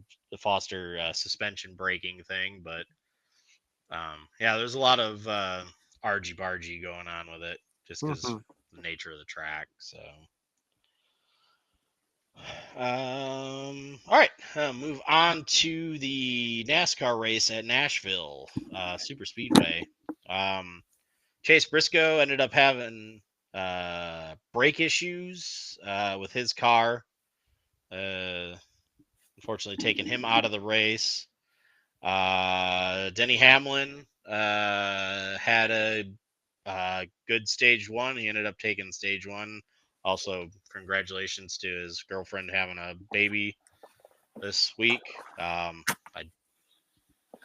[SPEAKER 1] suspension braking thing, but yeah, there's a lot of argy bargy going on with it just because
[SPEAKER 3] Mhm.
[SPEAKER 1] the nature of the track. So all right, move on to the NASCAR race at Nashville Super Speedway. Chase Briscoe ended up having brake issues with his car, unfortunately taking him out of the race. Denny Hamlin had a good stage one. He ended up taking stage one. Also, congratulations to his girlfriend having a baby this week. I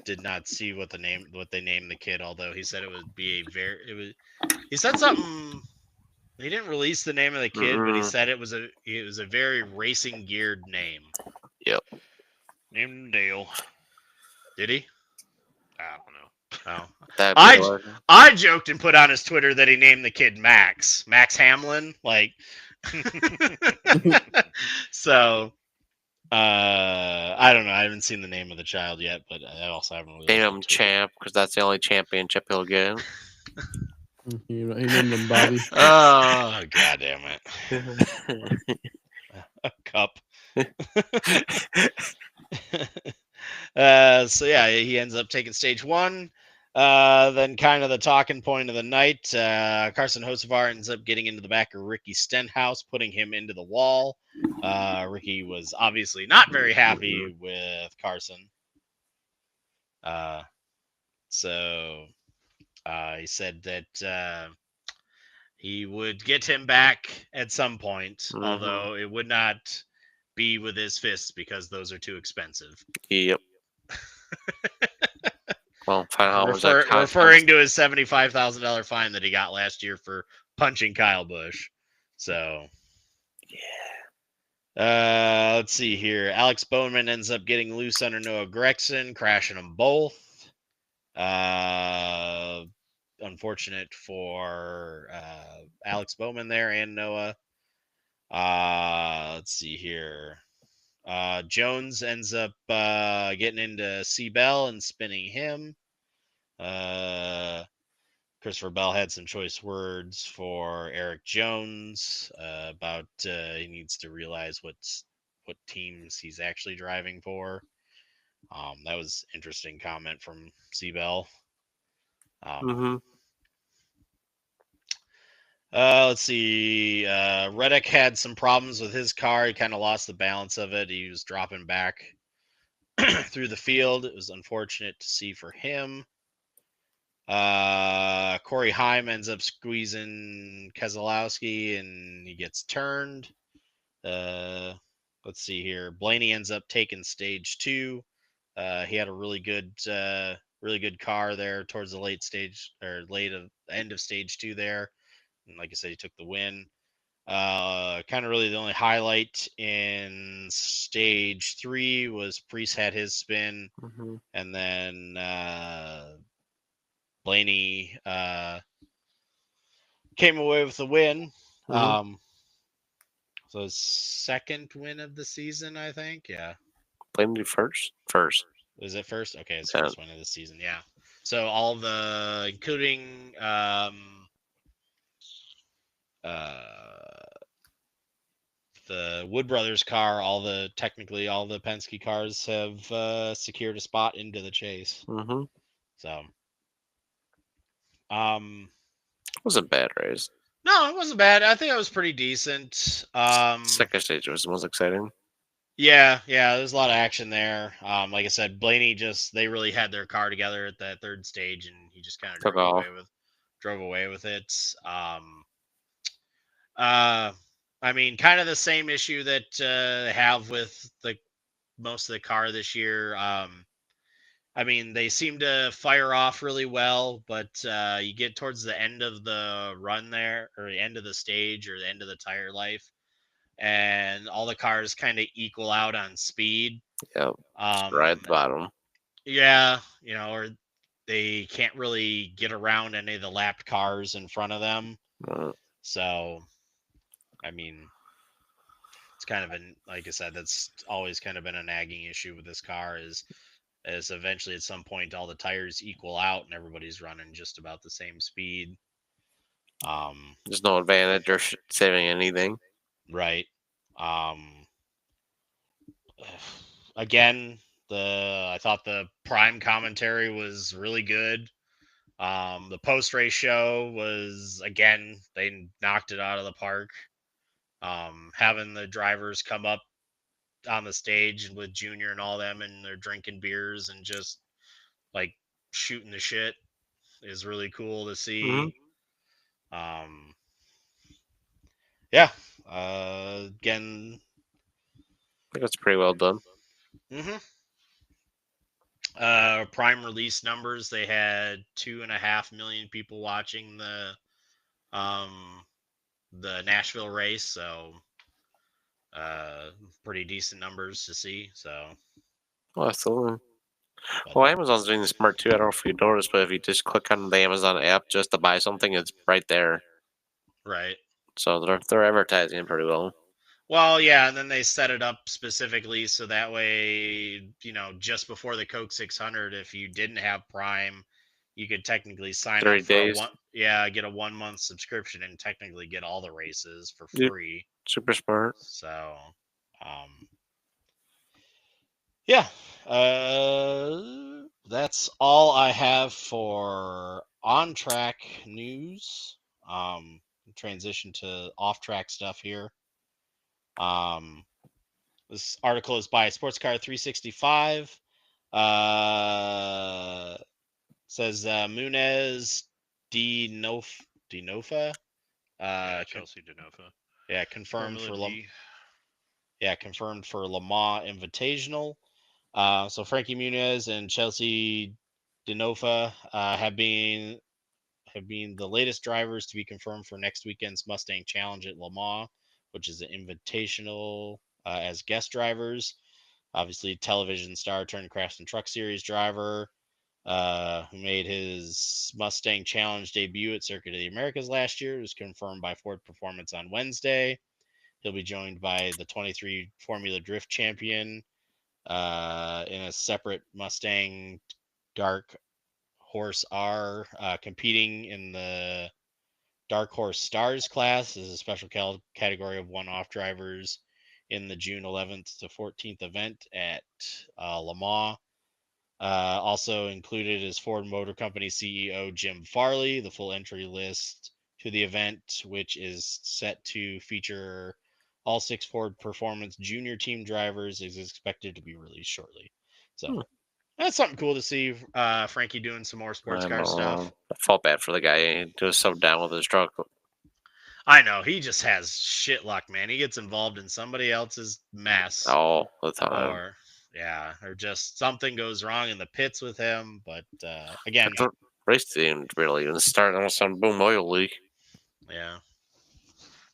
[SPEAKER 1] did not see what they named the kid, although he said it would be he said something. He didn't release the name of the kid, but he
[SPEAKER 3] Mm-mm.
[SPEAKER 1] said it was a very racing geared name.
[SPEAKER 3] Yep.
[SPEAKER 4] Named him Dale.
[SPEAKER 1] Did he?
[SPEAKER 4] I don't know.
[SPEAKER 1] Oh,
[SPEAKER 3] That'd be
[SPEAKER 1] I
[SPEAKER 3] hilarious.
[SPEAKER 1] I joked and put on his Twitter that he named the kid Max Hamlin, like. So, I don't know. I haven't seen the name of the child yet, but I also haven't really
[SPEAKER 3] Name
[SPEAKER 1] looked
[SPEAKER 3] him
[SPEAKER 1] into it.
[SPEAKER 3] Champ because that's the only championship he'll get.
[SPEAKER 2] He named him Bobby.
[SPEAKER 1] Oh, God damn it. A cup. So yeah, he ends up taking stage one. Then kind of the talking point of the night, Carson Hocevar ends up getting into the back of Ricky Stenhouse, putting him into the wall. Ricky was obviously not very happy with Carson. So he said that he would get him back at some point,
[SPEAKER 3] Mhm.
[SPEAKER 1] although it would not be with his fists because those are too expensive.
[SPEAKER 3] Yep. Well, find out how much that costs.
[SPEAKER 1] Referring to his $75,000 fine that he got last year for punching Kyle Busch. So, let's see here. Alex Bowman ends up getting loose under Noah Gragson, crashing them both. Unfortunate for Alex Bowman there and Noah. Let's see here. Jones ends up getting into C Bell and spinning him. Christopher Bell had some choice words for Eric Jones about he needs to realize what teams he's actually driving for. That was interesting comment from C Bell. Let's see. Reddick had some problems with his car. He kind of lost the balance of it. He was dropping back through the field. It was unfortunate to see for him. Corey Heim ends up squeezing Keselowski and he gets turned. Let's see here. Blaney ends up taking stage 2. He had a really good car there towards the late stage or end of stage 2 there. And like I said, he took the win. Kind of really the only highlight in stage 3 was Priest had his spin, and then Blaney came away with the win. So his second win of the season, I think. Yeah.
[SPEAKER 3] Blaney first.
[SPEAKER 1] Was it first? Okay, his
[SPEAKER 3] Yeah.
[SPEAKER 1] first win of the season. Yeah. So all the, including the Wood Brothers car, technically all the Penske cars have secured a spot into the chase. So,
[SPEAKER 3] wasn't a bad race.
[SPEAKER 1] No, it wasn't bad. I think it was pretty decent.
[SPEAKER 3] Second stage was the most exciting.
[SPEAKER 1] Yeah, there's a lot of action there. Like I said, Blaney they really had their car together at that third stage, and he just kind of drove away with it. I mean, kind of the same issue that they have with most of the car this year. I mean, they seem to fire off really well, but you get towards the end of the run there, or the end of the stage, or the end of the tire life, and all the cars kind of equal out on speed.
[SPEAKER 3] Yeah, right at the bottom.
[SPEAKER 1] Yeah, or they can't really get around any of the lapped cars in front of them. So, I mean, it's kind of like I said, that's always kind of been a nagging issue with this car is eventually at some point all the tires equal out and everybody's running just about the same speed.
[SPEAKER 3] There's no advantage or saving anything.
[SPEAKER 1] Right. Again, I thought the Prime commentary was really good. The post-race show was, again, they knocked it out of the park. Having the drivers come up on the stage with Junior and all them, and they're drinking beers and just like shooting the shit is really cool to see. Yeah. Again,
[SPEAKER 3] I think that's pretty well done.
[SPEAKER 1] Prime release numbers, they had 2.5 million people watching the Nashville race, so pretty decent numbers to see. So,
[SPEAKER 3] absolutely. Well, Amazon's doing this smart too. I don't know if you noticed, but if you just click on the Amazon app just to buy something, it's right there.
[SPEAKER 1] Right.
[SPEAKER 3] So they're advertising it pretty well.
[SPEAKER 1] Well, yeah, and then they set it up specifically so that way, just before the Coke 600, if you didn't have Prime, you could technically sign up for get a 1 month subscription and technically get all the races for free.
[SPEAKER 3] Super smart.
[SPEAKER 1] So, yeah, that's all I have for on track news. Transition to off track stuff here. This article is by Sports Car 365. Says Munez Dinofa.
[SPEAKER 4] Chelsea Dinofa.
[SPEAKER 1] Yeah, confirmed for Le Mans Invitational. So Frankie Muniz and Chelsea Dinofa have been the latest drivers to be confirmed for next weekend's Mustang Challenge at Le Mans, which is an invitational as guest drivers. Obviously, television star turned Craftsman Truck Series driver who made his Mustang Challenge debut at Circuit of the Americas last year. It was confirmed by Ford Performance on Wednesday. He'll be joined by the 23 Formula Drift champion in a separate Mustang Dark Horse R, competing in the Dark Horse Stars class is a special category of one-off drivers in the June 11th to 14th event at Le Mans. Also included is Ford Motor Company CEO Jim Farley. The full entry list to the event, which is set to feature all 6 Ford Performance Junior Team drivers, is expected to be released shortly. So that's something cool to see. Frankie doing some more sports car stuff.
[SPEAKER 3] I felt bad for the guy. He was so down with his truck.
[SPEAKER 1] I know he just has shit luck, man. He gets involved in somebody else's mess,
[SPEAKER 3] All the time.
[SPEAKER 1] or just something goes wrong in the pits with him. But again,
[SPEAKER 3] The race didn't really even start. All of a sudden, boom, oil leak.
[SPEAKER 1] yeah.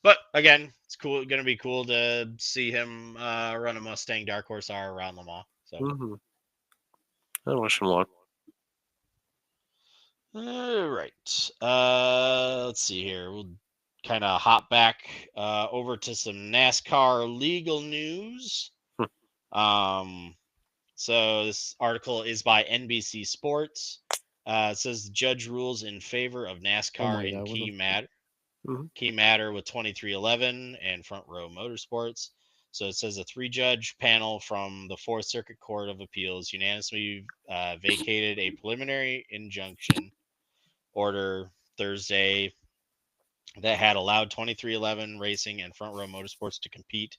[SPEAKER 1] But again, it's cool. Going to be cool to see him run a Mustang Dark Horse R around Le Mans. So,
[SPEAKER 3] I wish him luck.
[SPEAKER 1] all right. Let's see here. We'll kind of hop back over to some NASCAR legal news. So this article is by NBC Sports. It says the judge rules in favor of NASCAR in key matter with 2311 and Front Row Motorsports. So it says a 3-judge panel from the Fourth Circuit Court of Appeals unanimously vacated a preliminary injunction order Thursday that had allowed 2311 Racing and Front Row Motorsports to compete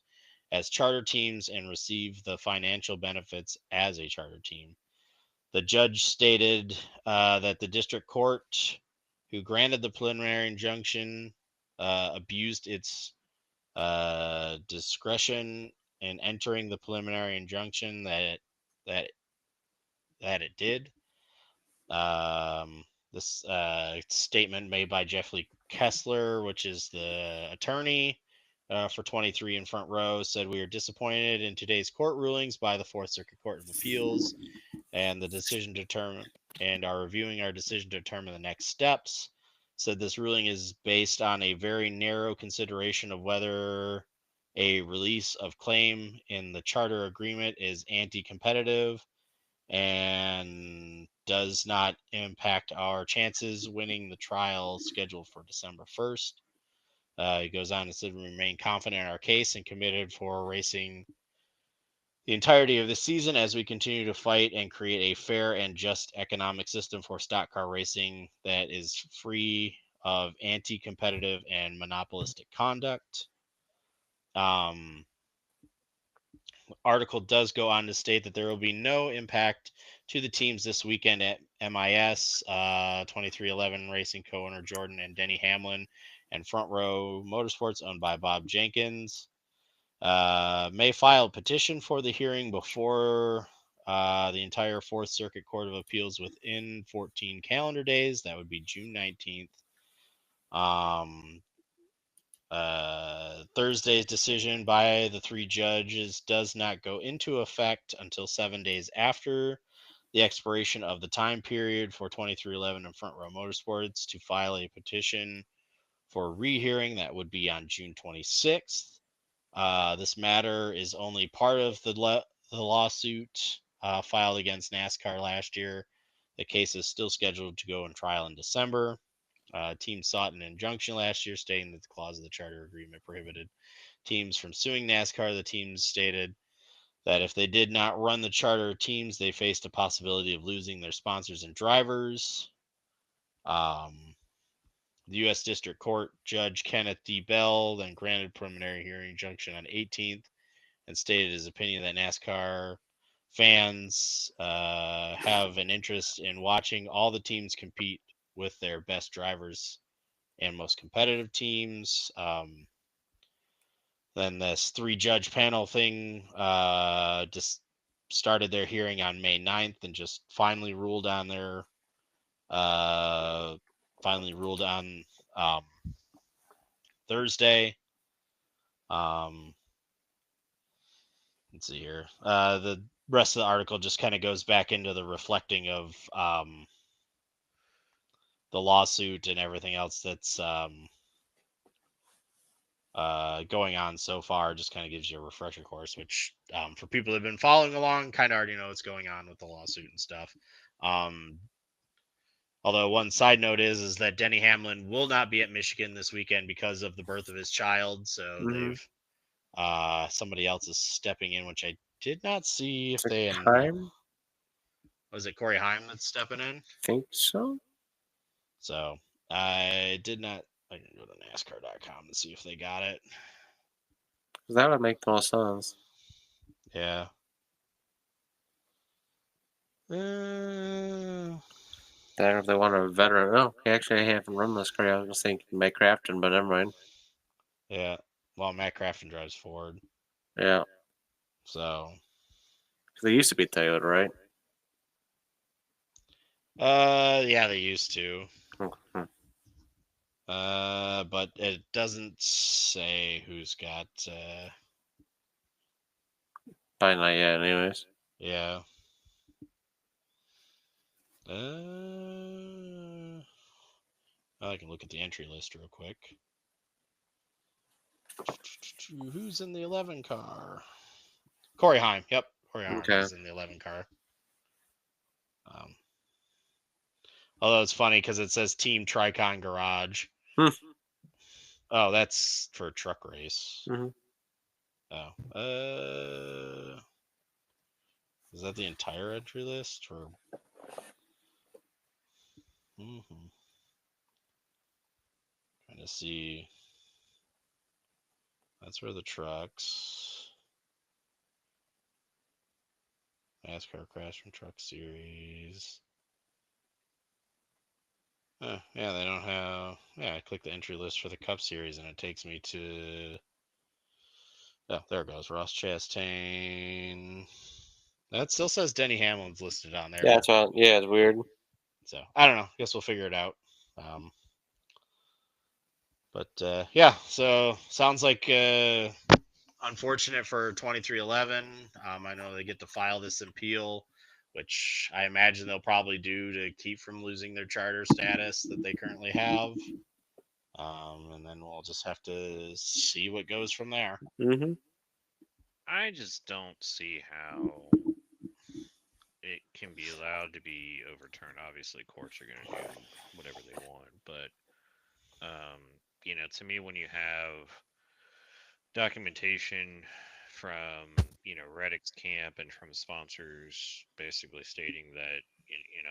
[SPEAKER 1] as charter teams and receive the financial benefits as a charter team. The judge stated that the district court, who granted the preliminary injunction, abused its discretion in entering the preliminary injunction that it did. This statement made by Jeffrey Kessler, which is the attorney for 23 in Front Row, said we are disappointed in today's court rulings by the Fourth Circuit Court of Appeals and the decision to determine and are reviewing our decision to determine the next steps. Said this ruling is based on a very narrow consideration of whether a release of claim in the charter agreement is anti-competitive and does not impact our chances winning the trial scheduled for December 1st. He goes on to say we remain confident in our case and committed for racing the entirety of the season as we continue to fight and create a fair and just economic system for stock car racing that is free of anti-competitive and monopolistic conduct. Article does go on to state that there will be no impact to the teams this weekend at MIS. 2311 Racing co-owner Jordan and Denny Hamlin and Front Row Motorsports, owned by Bob Jenkins, may file a petition for the hearing before the entire Fourth Circuit Court of Appeals within 14 calendar days. That would be June 19th. Thursday's decision by the 3 judges does not go into effect until 7 days after the expiration of the time period for 2311 and Front Row Motorsports to file a petition for rehearing. That would be on June 26th. This matter is only part of the lawsuit filed against NASCAR last year. The case is still scheduled to go in trial in December. Team sought an injunction last year stating that the clause of the charter agreement prohibited teams from suing NASCAR. The teams stated that if they did not run the charter teams, they faced a possibility of losing their sponsors and drivers. The U.S. District Court Judge Kenneth D. Bell then granted preliminary hearing injunction on 18th and stated his opinion that NASCAR fans have an interest in watching all the teams compete with their best drivers and most competitive teams. Then this 3-judge panel thing just started their hearing on May 9th and just finally ruled on Thursday. Let's see here. The rest of the article just kind of goes back into the reflecting of the lawsuit and everything else that's going on so far. Just kind of gives you a refresher course, which for people that have been following along, kind of already know what's going on with the lawsuit and stuff. Although one side note is that Denny Hamlin will not be at Michigan this weekend because of the birth of his child. So
[SPEAKER 3] Mhm.
[SPEAKER 1] they've somebody else is stepping in, which I did not see if
[SPEAKER 3] Is it
[SPEAKER 1] they
[SPEAKER 3] time?
[SPEAKER 1] was it Corey Heim that's stepping in.
[SPEAKER 3] Think so.
[SPEAKER 1] So I did not. I can go to NASCAR.com and see if they got it.
[SPEAKER 3] 'Cause that would make the most sense.
[SPEAKER 1] Yeah.
[SPEAKER 3] Then if they want a veteran, oh, he actually haven't run this car. I was thinking Mike Crafton, but never mind.
[SPEAKER 1] Yeah. Well, Matt Crafton drives Ford,
[SPEAKER 3] Yeah,
[SPEAKER 1] so
[SPEAKER 3] 'cause they used to be Toyota, right?
[SPEAKER 1] yeah, they used to.
[SPEAKER 3] Mhm.
[SPEAKER 1] But it doesn't say who's got.
[SPEAKER 3] Probably not yet, anyways.
[SPEAKER 1] Yeah. I can look at the entry list real quick. Who's in the 11 car? Corey Heim. Yep, Corey Heim
[SPEAKER 3] Okay.
[SPEAKER 1] is in the 11 car. Although it's funny because it says Team Tricon Garage.
[SPEAKER 3] Hmm.
[SPEAKER 1] Oh, that's for a truck race.
[SPEAKER 3] Mhm.
[SPEAKER 1] Oh. Is that the entire entry list? Or trying to see. That's where the trucks. NASCAR Crash from Truck Series. Yeah, they don't have. Yeah, I click the entry list for the Cup Series and it takes me to. Oh, there it goes. Ross Chastain. That still says Denny Hamlin's listed on there.
[SPEAKER 3] Yeah, that's what. Yeah, it's weird.
[SPEAKER 1] So I don't know. Guess we'll figure it out. But yeah, so sounds like unfortunate for 2311. I know they get to file this appeal, which I imagine they'll probably do to keep from losing their charter status that they currently have. And then we'll just have to see what goes from there.
[SPEAKER 3] Mm-hmm.
[SPEAKER 4] I just don't see how it can be allowed to be overturned. Obviously, courts are going to do whatever they want, but to me, when you have documentation from Reddick's camp and from sponsors basically stating that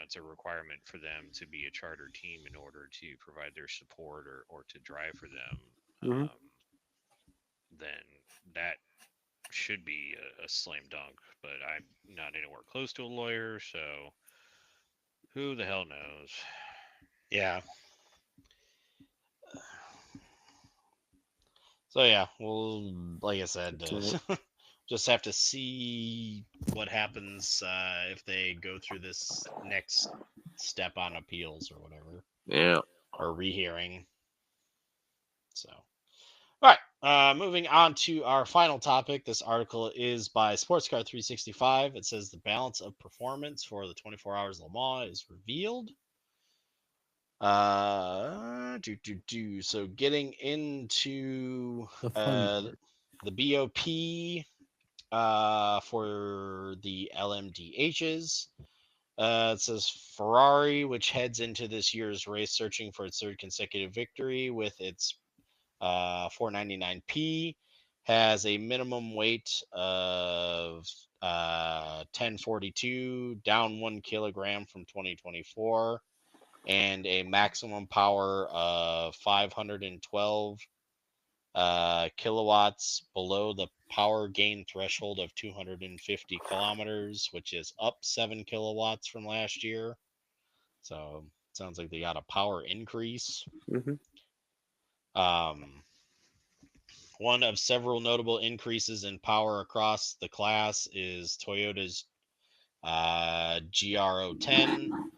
[SPEAKER 4] it's a requirement for them to be a charter team in order to provide their support or to drive for them,
[SPEAKER 3] Mhm.
[SPEAKER 4] then that should be a slam dunk. But I'm not anywhere close to a lawyer, so who the hell knows?
[SPEAKER 1] Yeah. So yeah, well, like I said, just have to see what happens if they go through this next step on appeals or whatever,
[SPEAKER 3] Yeah.
[SPEAKER 1] or rehearing. So, all right, moving on to our final topic. This article is by Sportscar 365. It says the balance of performance for the 24 Hours Le Mans is revealed. So getting into
[SPEAKER 2] The fun
[SPEAKER 1] the BOP for the LMDHs. It says Ferrari, which heads into this year's race searching for its third consecutive victory with its 499P, has a minimum weight of 1042, down 1 kilogram from 2024, and a maximum power of 512 kilowatts below the power gain threshold of 250 kilometers, which is up 7 kilowatts from last year. So sounds like they got a power increase.
[SPEAKER 3] Mhm.
[SPEAKER 1] One of several notable increases in power across the class is Toyota's GR010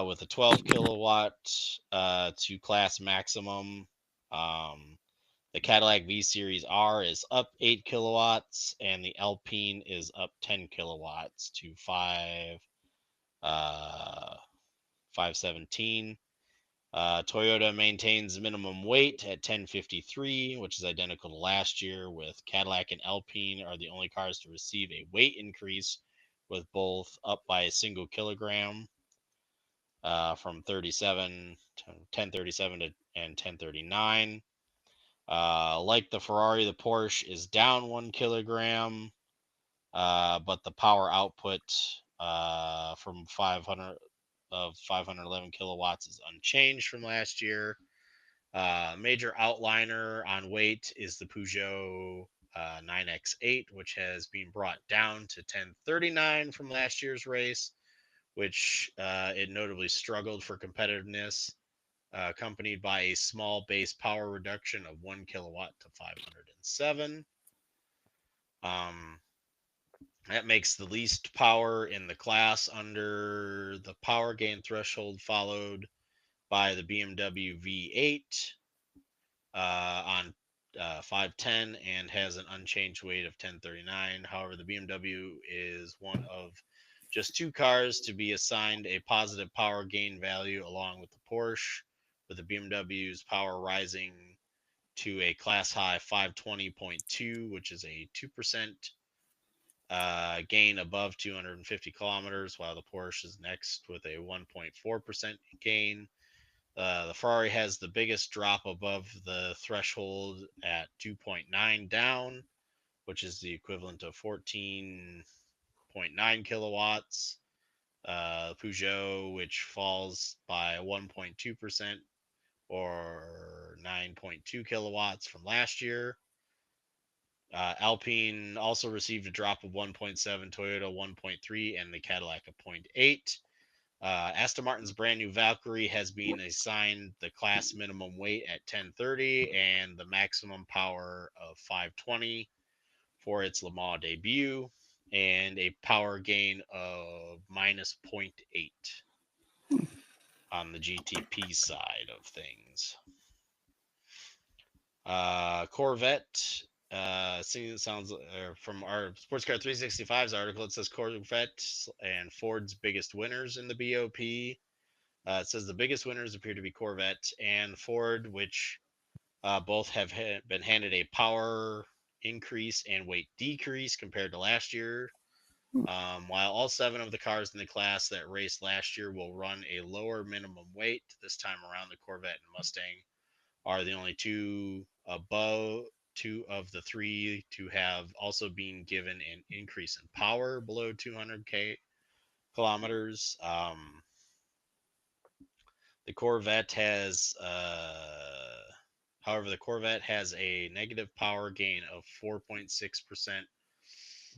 [SPEAKER 1] with a 12 kilowatt to class maximum. The Cadillac V Series R is up 8 kilowatts, and the Alpine is up 10 kilowatts to 517. Toyota maintains minimum weight at 1053, which is identical to last year, with Cadillac and Alpine are the only cars to receive a weight increase, with both up by a single kilogram from 1037 and 1039. Like the Ferrari, the Porsche is down 1 kilogram, but the power output from 511 kilowatts is unchanged from last year. Major outliner on weight is the Peugeot 9X8, which has been brought down to 1039 from last year's race, which it notably struggled for competitiveness, accompanied by a small base power reduction of 1 kilowatt to 507. That makes the least power in the class under the power gain threshold, followed by the BMW V8 on 510 and has an unchanged weight of 1039. However, the BMW is one of just 2 cars to be assigned a positive power gain value along with the Porsche, with the BMW's power rising to a class high 520.2, which is a 2% gain above 250 kilometers, while the Porsche is next with a 1.4% gain. The Ferrari has the biggest drop above the threshold at 2.9 down, which is the equivalent of 14.9 kilowatts. Peugeot, which falls by 1.2% or 9.2 kilowatts from last year. Alpine also received a drop of 1.7, Toyota 1.3, and the Cadillac a 0.8. Aston Martin's brand new Valkyrie has been assigned the class minimum weight at 1030 and the maximum power of 520 for its Le Mans debut, and a power gain of minus 0.8 on the GTP side of things. Corvette. Sounds from our Sports Car 365's article. It says Corvette and Ford's biggest winners in the BOP. It says the biggest winners appear to be Corvette and Ford, which both have been handed a power increase and weight decrease compared to last year. While all 7 of the cars in the class that raced last year will run a lower minimum weight this time around, the Corvette and Mustang are the only 2 above 2 of the 3 to have also been given an increase in power below 200 kilometers. The Corvette has, however, the Corvette has a negative power gain of 4.6%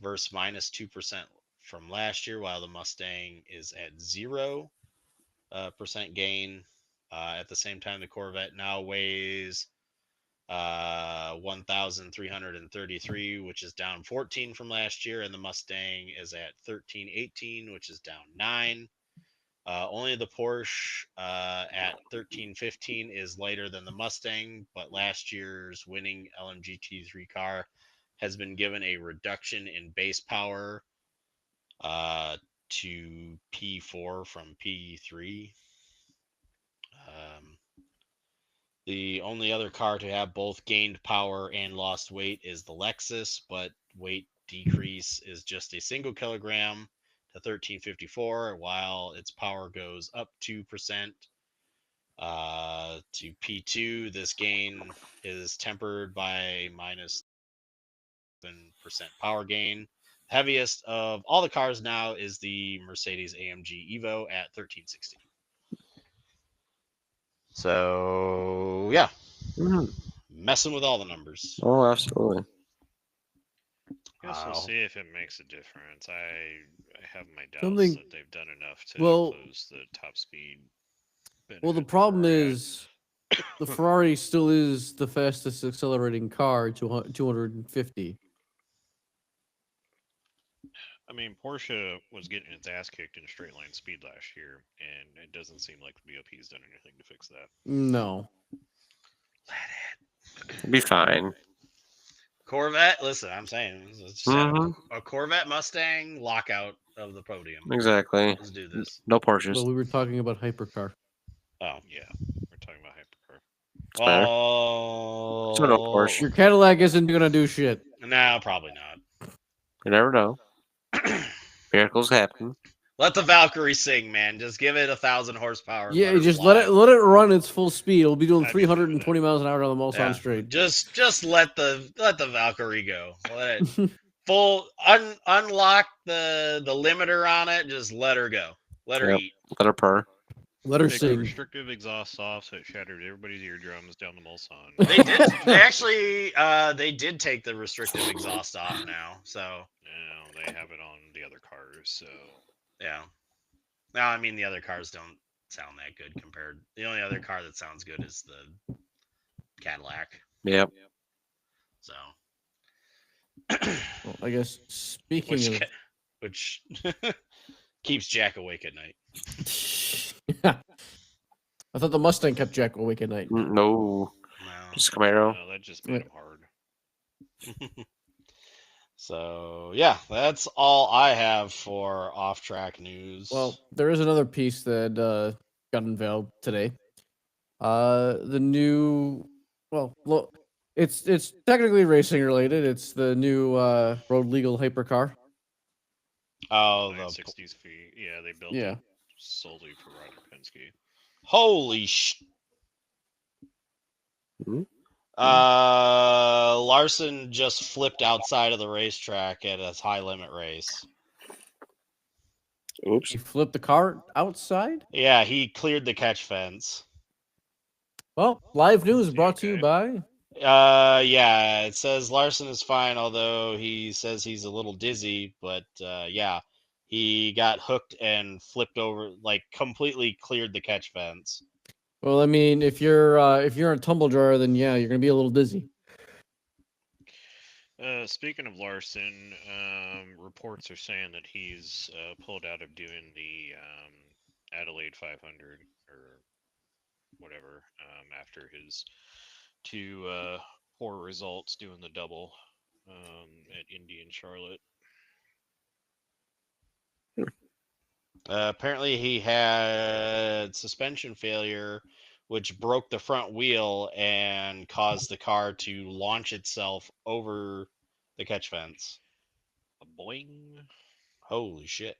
[SPEAKER 1] versus minus 2% from last year, while the Mustang is at 0% gain. At the same time, the Corvette now weighs 1,333, which is down 14 from last year, and the Mustang is at 1318, which is down 9. Only the Porsche at 1315 is lighter than the Mustang, but last year's winning LMGT3 car has been given a reduction in base power to P4 from P3. The only other car to have both gained power and lost weight is the Lexus, but weight decrease is just a single kilogram to 1354, while its power goes up 2% to P2. This gain is tempered by minus 7% power gain. Heaviest of all the cars now is the Mercedes AMG Evo at 1360. So yeah, messing with all the numbers.
[SPEAKER 3] Oh, absolutely.
[SPEAKER 4] I guess we'll
[SPEAKER 1] Wow.
[SPEAKER 4] see if it makes a difference. I have my doubts
[SPEAKER 2] Something-
[SPEAKER 4] that they've done enough to
[SPEAKER 2] well-
[SPEAKER 4] close the top speed.
[SPEAKER 2] Well, the
[SPEAKER 4] benefit
[SPEAKER 2] problem
[SPEAKER 4] for Brad.
[SPEAKER 2] is the Ferrari still is the fastest accelerating car to 250.
[SPEAKER 4] I mean, Porsche was getting its ass kicked in straight line speed last year, and it doesn't seem like the BOP's done anything to fix that.
[SPEAKER 2] No.
[SPEAKER 3] It'll be fine.
[SPEAKER 1] Corvette, listen, I'm saying let's just have a Corvette Mustang lockout of the podium.
[SPEAKER 3] Exactly.
[SPEAKER 1] Let's do this.
[SPEAKER 3] No Porsches.
[SPEAKER 2] But we were talking about hypercar.
[SPEAKER 1] Oh,
[SPEAKER 4] Yeah, we're talking about hypercar.
[SPEAKER 3] Fair.
[SPEAKER 1] well,
[SPEAKER 3] So no Porsche.
[SPEAKER 2] Your Cadillac isn't gonna do shit.
[SPEAKER 1] no, probably not.
[SPEAKER 3] You never know. Miracles happen.
[SPEAKER 1] Let the Valkyrie sing, man. Just give it 1,000 horsepower. And
[SPEAKER 2] Yeah,
[SPEAKER 1] let her
[SPEAKER 2] just
[SPEAKER 1] fly.
[SPEAKER 2] let it run its full speed. It'll be doing
[SPEAKER 4] I'd be fine with
[SPEAKER 2] 320 miles an hour down the Mulsanne
[SPEAKER 1] Yeah.
[SPEAKER 2] straight.
[SPEAKER 1] Just let the Valkyrie go. Let it unlock the limiter on it. Just let her go. Let her
[SPEAKER 3] Yep.
[SPEAKER 1] eat.
[SPEAKER 3] Let her purr.
[SPEAKER 2] Let her
[SPEAKER 4] Take the
[SPEAKER 2] sing.
[SPEAKER 4] restrictive exhaust off, so it shattered everybody's eardrums down the Mulsanne.
[SPEAKER 1] They did. They actually. They did take the restrictive exhaust off now. So
[SPEAKER 4] Now they have it on the other cars, so
[SPEAKER 1] yeah. Now I mean the other cars don't sound that good compared. The only other car that sounds good is the Cadillac.
[SPEAKER 3] Yep.
[SPEAKER 1] So
[SPEAKER 2] Well, I guess speaking
[SPEAKER 1] which keeps Jack awake at night.
[SPEAKER 2] of, I thought the Mustang kept Jack awake at night.
[SPEAKER 3] No.
[SPEAKER 1] No.
[SPEAKER 3] Just Camaro.
[SPEAKER 4] that just made
[SPEAKER 2] Right.
[SPEAKER 4] them hard.
[SPEAKER 1] So yeah, that's all I have for off-track news.
[SPEAKER 2] Well, there is another piece that got unveiled today. The new, it's technically racing related. It's the new road legal hypercar.
[SPEAKER 1] oh, the
[SPEAKER 4] 960s feet. Yeah, they built
[SPEAKER 2] Yeah.
[SPEAKER 4] it solely for Roger Penske.
[SPEAKER 1] holy sh!
[SPEAKER 3] Mhm.
[SPEAKER 1] Larson just flipped outside of the racetrack at a high limit race.
[SPEAKER 3] Oops.
[SPEAKER 2] He flipped the car outside.
[SPEAKER 1] Yeah, he cleared the catch fence.
[SPEAKER 2] Well, live news
[SPEAKER 4] Is he
[SPEAKER 2] brought to you
[SPEAKER 4] okay?
[SPEAKER 2] by.
[SPEAKER 1] Yeah, it says Larson is fine, although he says he's a little dizzy. But yeah, he got hooked and flipped over, like completely cleared the catch fence.
[SPEAKER 2] Well, I mean, if you're a tumble dryer, then yeah, you're gonna be a little dizzy.
[SPEAKER 4] Speaking of Larson, reports are saying that he's pulled out of doing the Adelaide 500 or whatever after his two poor results doing the double at Indy and Charlotte.
[SPEAKER 1] Apparently, he had suspension failure, which broke the front wheel and caused the car to launch itself over the catch fence.
[SPEAKER 4] A boing.
[SPEAKER 1] Holy shit.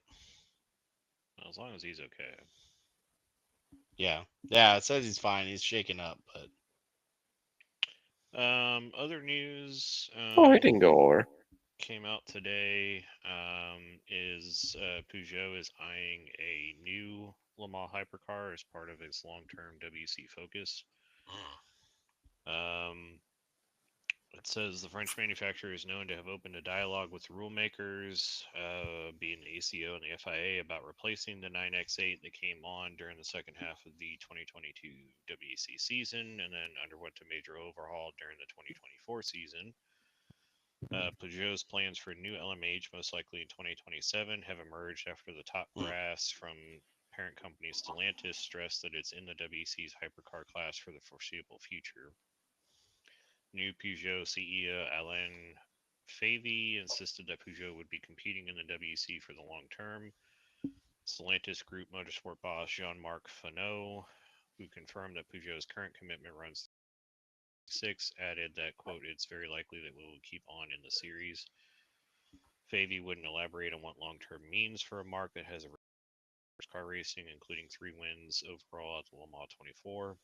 [SPEAKER 4] As long as he's okay.
[SPEAKER 1] Yeah. Yeah, it says he's fine. He's shaken up, but
[SPEAKER 4] Other news.
[SPEAKER 3] Oh, he didn't go over.
[SPEAKER 4] Came out today is Peugeot is eyeing a new Le Mans hypercar as part of its long-term WC focus. It says the French manufacturer is known to have opened a dialogue with rulemakers, being the ACO and the FIA, about replacing the 9X8 that came on during the second half of the 2022 WEC season and then underwent a major overhaul during the 2024 season. Peugeot's plans for a new LMH, most likely in 2027, have emerged after the top brass from parent company Stellantis stressed that it's in the WEC's hypercar class for the foreseeable future. New Peugeot CEO Alain Favey insisted that Peugeot would be competing in the WEC for the long term. Stellantis Group Motorsport boss Jean-Marc Fenot, who confirmed that Peugeot's current commitment runs 6, added that, quote, it's very likely that we will keep on in the series. Favey wouldn't elaborate on what long-term means for a marque that has a car racing, including 3 wins overall at the Le Mans 24.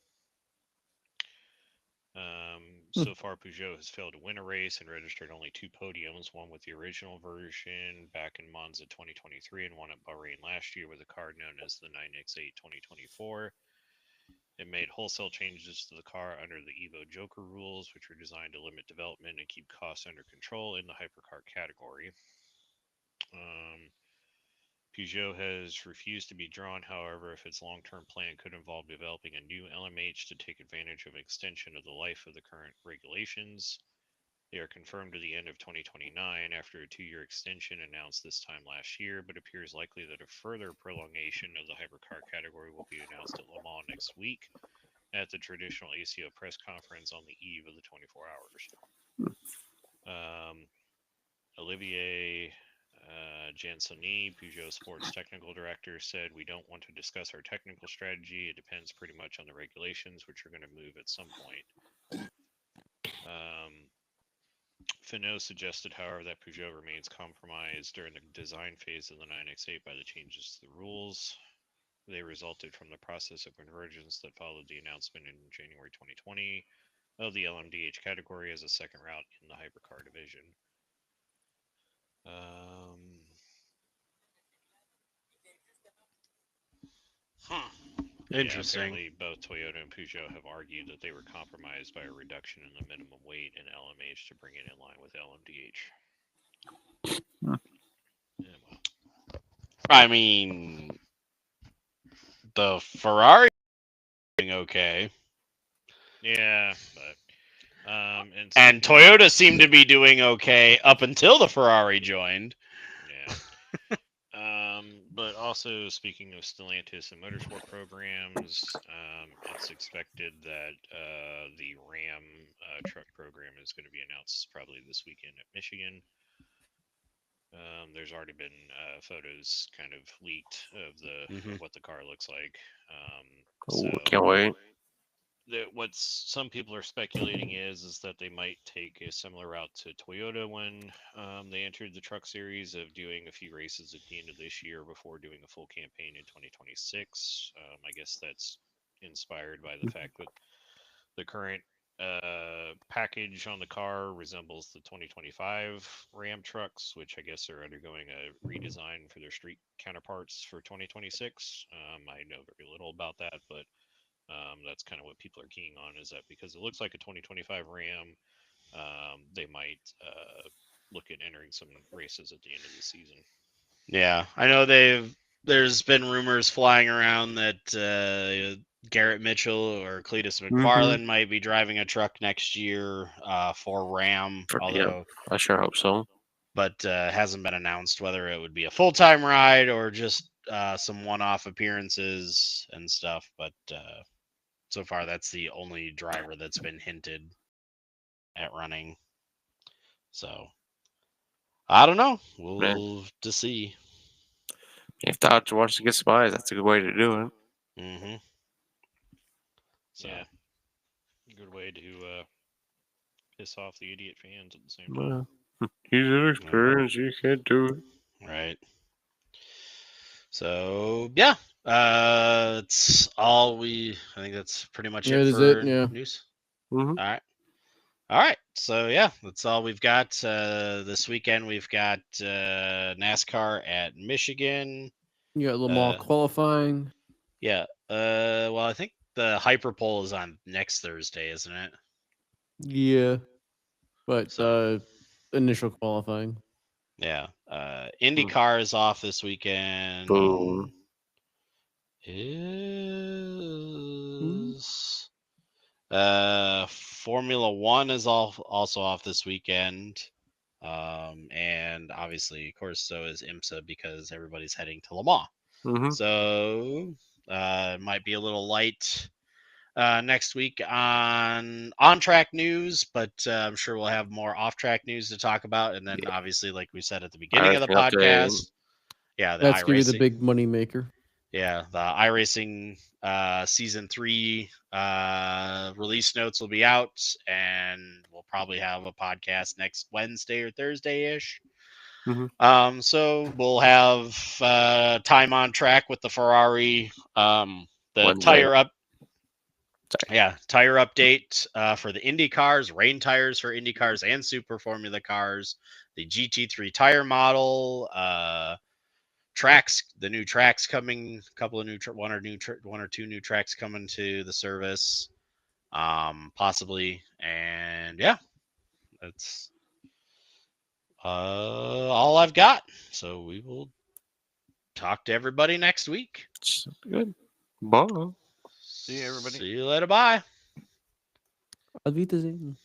[SPEAKER 4] So far, Peugeot has failed to win a race and registered only 2 podiums, one with the original version back in Monza 2023 and one at Bahrain last year with a car known as the 9X8 2024. It made wholesale changes to the car under the Evo Joker rules, which were designed to limit development and keep costs under control in the hypercar category. Peugeot has refused to be drawn, however, if its long-term plan could involve developing a new LMH to take advantage of an extension of the life of the current regulations. They are confirmed to the end of 2029 after a 2-year extension announced this time last year, but appears likely that a further prolongation of the hypercar category will be announced at Le Mans next week at the traditional ACO press conference on the eve of the 24 hours. Olivier Jansoni, Peugeot Sports Technical Director, said, "We don't want to discuss our technical strategy. It depends pretty much on the regulations, which are going to move at some point." Finot suggested, however, that Peugeot remains compromised during the design phase of the 9X8 by the changes to the rules. They resulted from the process of convergence that followed the announcement in January 2020 of the LMDH category as a second route in the hypercar division.
[SPEAKER 1] Interesting.
[SPEAKER 4] Yeah, apparently both Toyota and Peugeot have argued that they were compromised by a reduction in the minimum weight in LMH to bring it in line with LMDH. Yeah, well.
[SPEAKER 1] I mean, the Ferrari doing okay,
[SPEAKER 4] Yeah, but
[SPEAKER 1] and Toyota seemed to be doing okay up until the Ferrari joined.
[SPEAKER 4] Yeah. But also, speaking of Stellantis and motorsport programs, it's expected that the Ram truck program is going to be announced probably this weekend at Michigan. There's already been photos kind of leaked of what the car looks like.
[SPEAKER 3] Can't wait.
[SPEAKER 4] What some people are speculating is that they might take a similar route to Toyota when they entered the truck series of doing a few races at the end of this year before doing a full campaign in 2026. I guess that's inspired by the fact that the current package on the car resembles the 2025 Ram trucks, which I guess are undergoing a redesign for their street counterparts for 2026. I know very little about that, but that's kind of what people are keying on, is that because it looks like a 2025 Ram, they might look at entering some races at the end of the season.
[SPEAKER 1] Yeah, I know there's been rumors flying around that Garrett Mitchell or Cletus McFarland might be driving a truck next year for Ram, although
[SPEAKER 3] I sure hope so.
[SPEAKER 1] But hasn't been announced whether it would be a full-time ride or just some one-off appearances and stuff. But so far, that's the only driver that's been hinted at running. So I don't know. We'll to see.
[SPEAKER 3] If Dodge wants to get some eyes, that's a good way to do it.
[SPEAKER 1] Mm-hmm.
[SPEAKER 4] So, yeah, good way to piss off the idiot fans at the same time.
[SPEAKER 3] He's inexperienced. You can't do it.
[SPEAKER 1] Right. So yeah, it's all I think that's pretty much it for news.
[SPEAKER 3] Mm-hmm.
[SPEAKER 1] All right. So yeah, that's all we've got this weekend. We've got NASCAR at Michigan.
[SPEAKER 2] You got Le Mans qualifying.
[SPEAKER 1] Yeah. Well, I think the Hyperpole is on next Thursday, isn't it?
[SPEAKER 2] Yeah. But initial qualifying.
[SPEAKER 1] Yeah. IndyCar is off this weekend.
[SPEAKER 3] Boom.
[SPEAKER 1] Formula One is also off this weekend. And obviously, of course, so is IMSA because everybody's heading to Le Mans.
[SPEAKER 3] Mm-hmm.
[SPEAKER 1] So it might be a little light next week on track news, but I'm sure we'll have more off track news to talk about. And then obviously, like we said at the beginning of the podcast,
[SPEAKER 2] that's gonna be the big money maker.
[SPEAKER 1] Yeah, the iRacing season 3 release notes will be out, and we'll probably have a podcast next Wednesday or Thursday-ish.
[SPEAKER 3] Mm-hmm.
[SPEAKER 1] So we'll have time on track with the Ferrari, the tire update for the Indy cars, rain tires for Indy cars and Super Formula cars, the GT3 tire model, tracks, the new tracks coming, a couple of one or two new tracks coming to the service, possibly, and yeah, that's all I've got. So we will talk to everybody next week.
[SPEAKER 3] Good. Bye.
[SPEAKER 4] See you, everybody.
[SPEAKER 1] See you later. Bye.
[SPEAKER 2] Auf Wiedersehen.